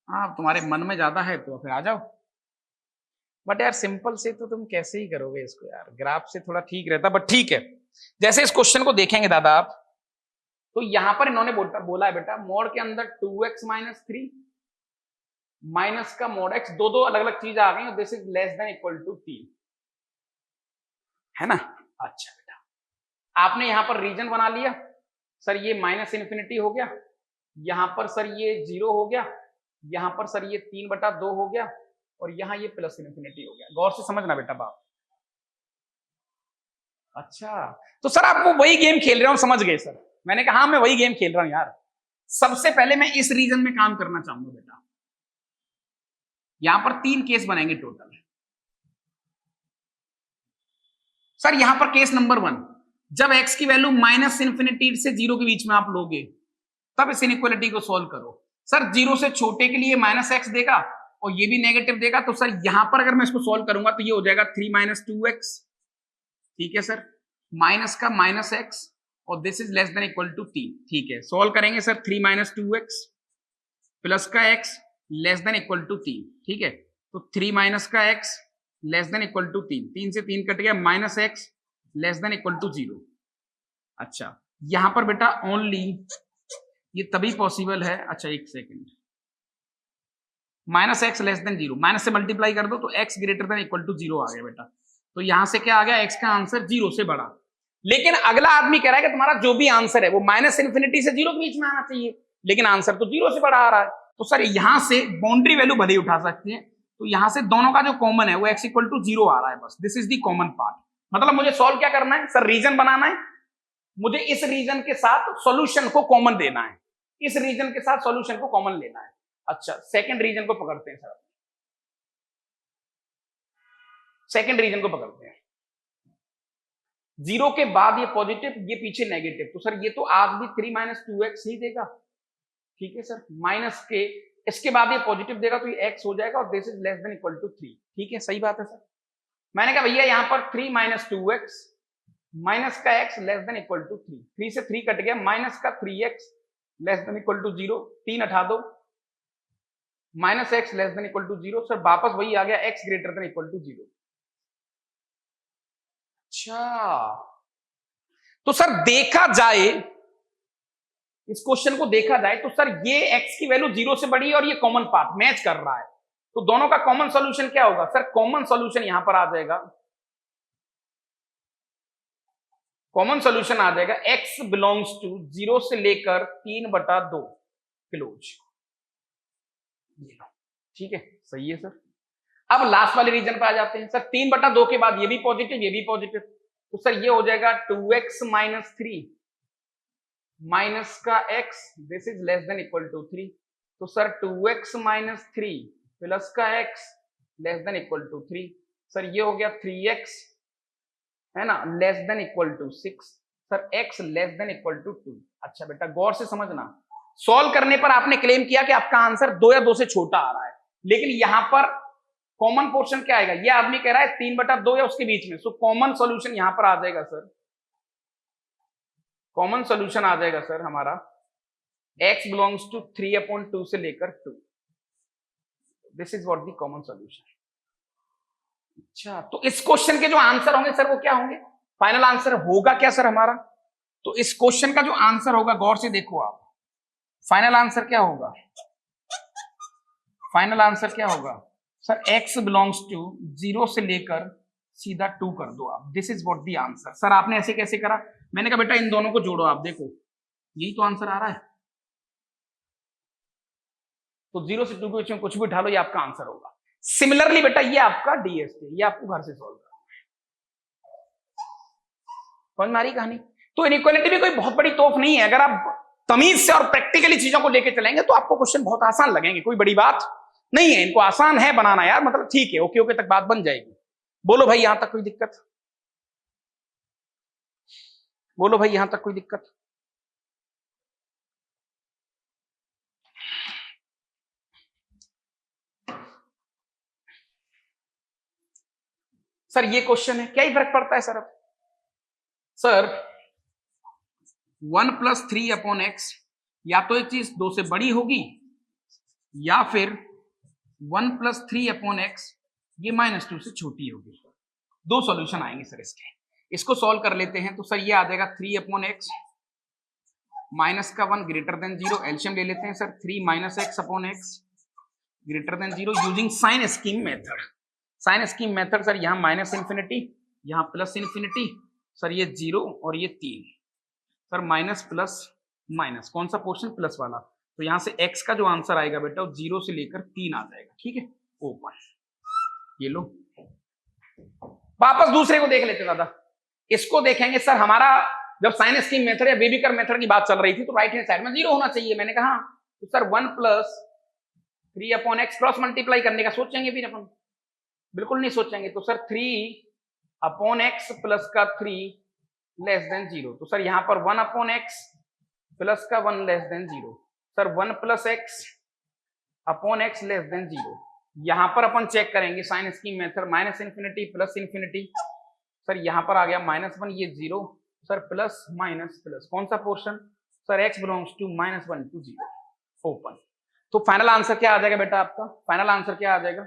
हाँ तुम्हारे मन में ज्यादा है तो फिर आ जाओ, बट यार सिंपल से तो तुम कैसे ही करोगे इसको यार, ग्राफ से थोड़ा ठीक रहता, बट ठीक है। जैसे इस क्वेश्चन को देखेंगे दादा आप, तो यहां पर इन्होंने बोला है बेटा मॉड के अंदर 2x - 3 माइनस का मॉड x, दो अलग अलग चीज आ गई, this is less than equal to 3, है ना। अच्छा बेटा आपने यहां पर रीजन बना लिया। सर ये -∞ हो गया यहां पर सर ये 0 हो गया, यहां पर सर ये 3/2 हो गया, और यहां ये प्लस इन्फिनिटी हो गया। गौर से समझना बेटा बाप। अच्छा, तो सर आप वो वही गेम खेल रहे हो, समझ गए सर। मैंने कहा हाँ मैं वही गेम खेल रहा हूं यार। सबसे पहले मैं इस रीजन में काम करना चाहूंगा बेटा। यहां पर 3 केस बनेंगे टोटल। सर यहां पर केस नंबर 1, जब x की वैल्यू माइनस इन्फिनिटी से 0 के बीच में आप लोगे, तब इस इनइक्वालिटी को सॉल्व करो। सर 0 से छोटे के लिए माइनस एक्स देगा और ये भी नेगेटिव देगा, तो सर यहां पर अगर मैं इसको सॉल्व करूंगा तो ये हो जाएगा 3 - 2x। ठीक है सर, माइनस का माइनस एक्स और this is less than equal to 3। ठीक है, सॉल्व करेंगे सर 3 - 2x प्लस का x less than equal to 3। ठीक है, तो 3 माइनस का x less than equal to 3, 3 से 3 कट गया, minus x less than equal to 0। अच्छा, यहां पर बेटा ओनली ये तभी पॉसिबल है। अच्छा एक second, minus x less than 0, minus से मल्टीप्लाई कर दो तो x greater than equal to 0 आ गया बेटा। तो यहां से क्या आ गया, x का आंसर 0 से बड़ा। लेकिन अगला आदमी कह रहा है कि तुम्हारा जो भी आंसर है वो माइनस इन्फिनिटी से 0 के बीच में आना चाहिए, लेकिन आंसर तो 0 से बड़ा आ रहा है। तो सर यहां से बाउंड्री वैल्यू भले ही उठा सकते हैं, तो यहां से दोनों का जो कॉमन है वो x इक्वल टू 0 आ रहा है बस। This is the common part. मतलब मुझे सॉल्व क्या करना है सर, रीजन बनाना है, मुझे इस रीजन के साथ सॉल्यूशन को कॉमन देना है, इस रीजन के साथ सॉल्यूशन को कॉमन लेना है। अच्छा, सेकंड रीजन को पकड़ते हैं सर, सेकंड रीजन को पकड़ते हैं। 0 के बाद ये पॉजिटिव, ये पीछे नेगेटिव, तो सर ये तो आज भी 3 - 2x ही देगा। ठीक है सर, माइनस के इसके बाद ये पॉजिटिव देगा तो ये x हो जाएगा और this is less than equal to 3। ठीक है, सही बात है सर। मैंने कहा भैया यहां पर 3 - 2x माइनस का x less than equal to 3, 3 से 3 कट गया, माइनस का 3x less than equal to 0, 3 हटा दो, minus x less than equal to 0। Sir वापस वही आ गया, x greater than equal to 0। अच्छा, तो सर देखा जाए, इस क्वेश्चन को देखा जाए तो सर ये x की वैल्यू 0 से बड़ी है और ये कॉमन पार्ट मैच कर रहा है, तो दोनों का कॉमन सॉल्यूशन क्या होगा सर, कॉमन सॉल्यूशन यहां पर आ जाएगा, कॉमन सॉल्यूशन आ जाएगा x बिलोंग्स टू 0 से लेकर 3/2 क्लोज। ठीक है, सही है सर। अब लास्ट वाले रीजन पे आ जाते हैं सर, 3/2 के बाद ये भी पॉजिटिव, ये भी पॉजिटिव, तो सर ये हो जाएगा 2x - 3 माइनस का x, this is less than equal to 3। तो सर 2x - 3 प्लस का x less than equal to 3। Sir ये हो गया 3x है ना, less than equal to 6। Sir x less than equal to 2। अच्छा बेटा गौर से समझना, सॉल्व करने पर आपने क्लेम किया कि आपका आंसर 2 या 2 से छोटा आ रहा है, लेकिन यहां पर कॉमन पोर्शन क्या आएगा, ये आदमी कह रहा है 3/2 या उसके बीच में, सो कॉमन सॉल्यूशन यहां पर आ जाएगा सर, कॉमन सॉल्यूशन आ जाएगा सर हमारा x बिलोंग्स टू 3/2 से लेकर 2। This is what the common solution. अच्छा, तो इस क्वेश्चन के जो आंसर होंगे सर वो क्या होंगे, फाइनल आंसर होगा क्या सर हमारा, तो इस क्वेश्चन का जो आंसर होगा गौर से देखो आप, फाइनल आंसर क्या होगा, फाइनल आंसर क्या होगा सर, x बिलोंग्स टू 0 से लेकर सीधा 2 कर दो आप, this is what the answer. Sir आपने ऐसे कैसे करा, मैंने कहा बेटा इन दोनों को जोड़ो, आप देखो यही तो आंसर आ रहा है, तो 0 से 2 के बीच में कुछ भी उठा लो, ये आपका आंसर होगा। सिमिलरली बेटा ये आपका डीएसटी, ये आपको घर से सॉल्व करना है, समझ में आ रही कहानी। तो इनइक्वालिटी भी कोई बहुत बड़ी तोफ नहीं है, अगर आप तमीज से और प्रैक्टिकली चीजों को लेके चलेंगे तो आपको क्वेश्चन बहुत आसान लगेंगे, कोई बड़ी बात नहीं है, इनको आसान है बनाना यार, मतलब ठीक है, ओके ओके तक बात बन जाएगी। बोलो भाई यहां तक कोई दिक्कत, बोलो भाई यहां तक कोई दिक्कत। सर ये क्वेश्चन है, क्या ही फर्क पड़ता है सर, अब सर 1 + 3/x, या तो एक चीज 2 से बड़ी होगी या फिर 1 + 3/x ये -2 से छोटी होगी, दो सॉल्यूशन आएंगे सर इसके, इसको सॉल्व कर लेते हैं। तो सर ये आ जाएगा 3/x माइनस का 1 ग्रेटर देन 0, एलसीएम ले लेते हैं sir, 3 - x/x greater than 0 using sign scheme method. Sign scheme method sir, यहाँ माइनस इन्फिनिटी, यहाँ प्लस इन्फिनिटी, सर ये 0 और ये 3, सर माइनस प्लस माइनस, कौन सा पोर्शन प्लस वाला, तो यहां से x का जो आंसर आएगा बेटा वो 0 से लेकर 3 आ जाएगा, ठीक है, ओपन। ये लो, वापस दूसरे को देख लेते दादा। इसको देखेंगे सर, हमारा जब साइन स्कीम मेथड या बेबीकर मेथड की बात चल रही थी तो राइट हैंड साइड में 0 होना चाहिए, मैंने कहा। तो सर 1 + 3/x क्रॉस मल्टीप्लाई करने का सोचेंगे फिर अपन? बिल्कुल नहीं सोचेंगे। तो सर 3/x प्लस का 3 लेस देन 0। तो सर यहां पर 1/x प्लस का 1 less than 0। Sir 1 + x/x less than 0। यहां पर अपन चेक करेंगे sign scheme method, -∞ plus ∞। Sir यहां पर आ गया -1, ये 0। सर प्लस माइनस प्लस, कौन सा portion? Sir x belongs to -1 to 0, open. तो फाइनल आंसर क्या आ जाएगा बेटा आपका? फाइनल आंसर क्या आ जाएगा?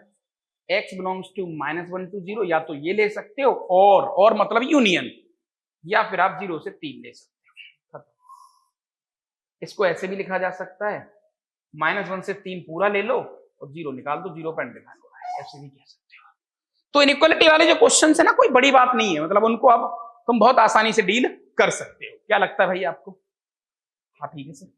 x बिलोंग्स टू -1 to 0, या तो ये ले सकते हो और मतलब यूनियन, या फिर आप 0 से 3 ले सकते हो। इसको ऐसे भी लिखा जा सकता है, -1 से 3 पूरा ले लो और 0 निकाल दो, 0 पर अनडिफाइंड हो रहा है, ऐसे भी कह सकते हो। तो इनइक्वालिटी वाले जो क्वेश्चन है ना, कोई बड़ी बात नहीं है, मतलब उनको अब तुम बहुत आसानी से डील कर सकते हो। क्या लगता है भाई आपको? हाँ ठीक है सर।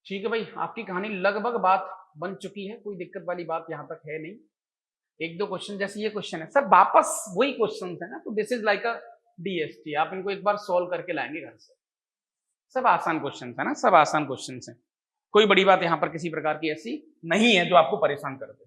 ठीक है भाई, आपकी कहानी लगभग बात बन चुकी है, कोई दिक्कत वाली बात यहाँ तक है नहीं। एक दो क्वेश्चन, जैसे ये क्वेश्चन है सर, वापस वही क्वेश्चन है ना, तो this is like a DST, आप इनको एक बार सॉल्व करके लाएंगे घर से। सब आसान क्वेश्चन है ना, सब आसान क्वेश्चन है, कोई बड़ी बात यहाँ पर किसी प्रकार की ऐसी नहीं है जो आपको परेशान कर दे।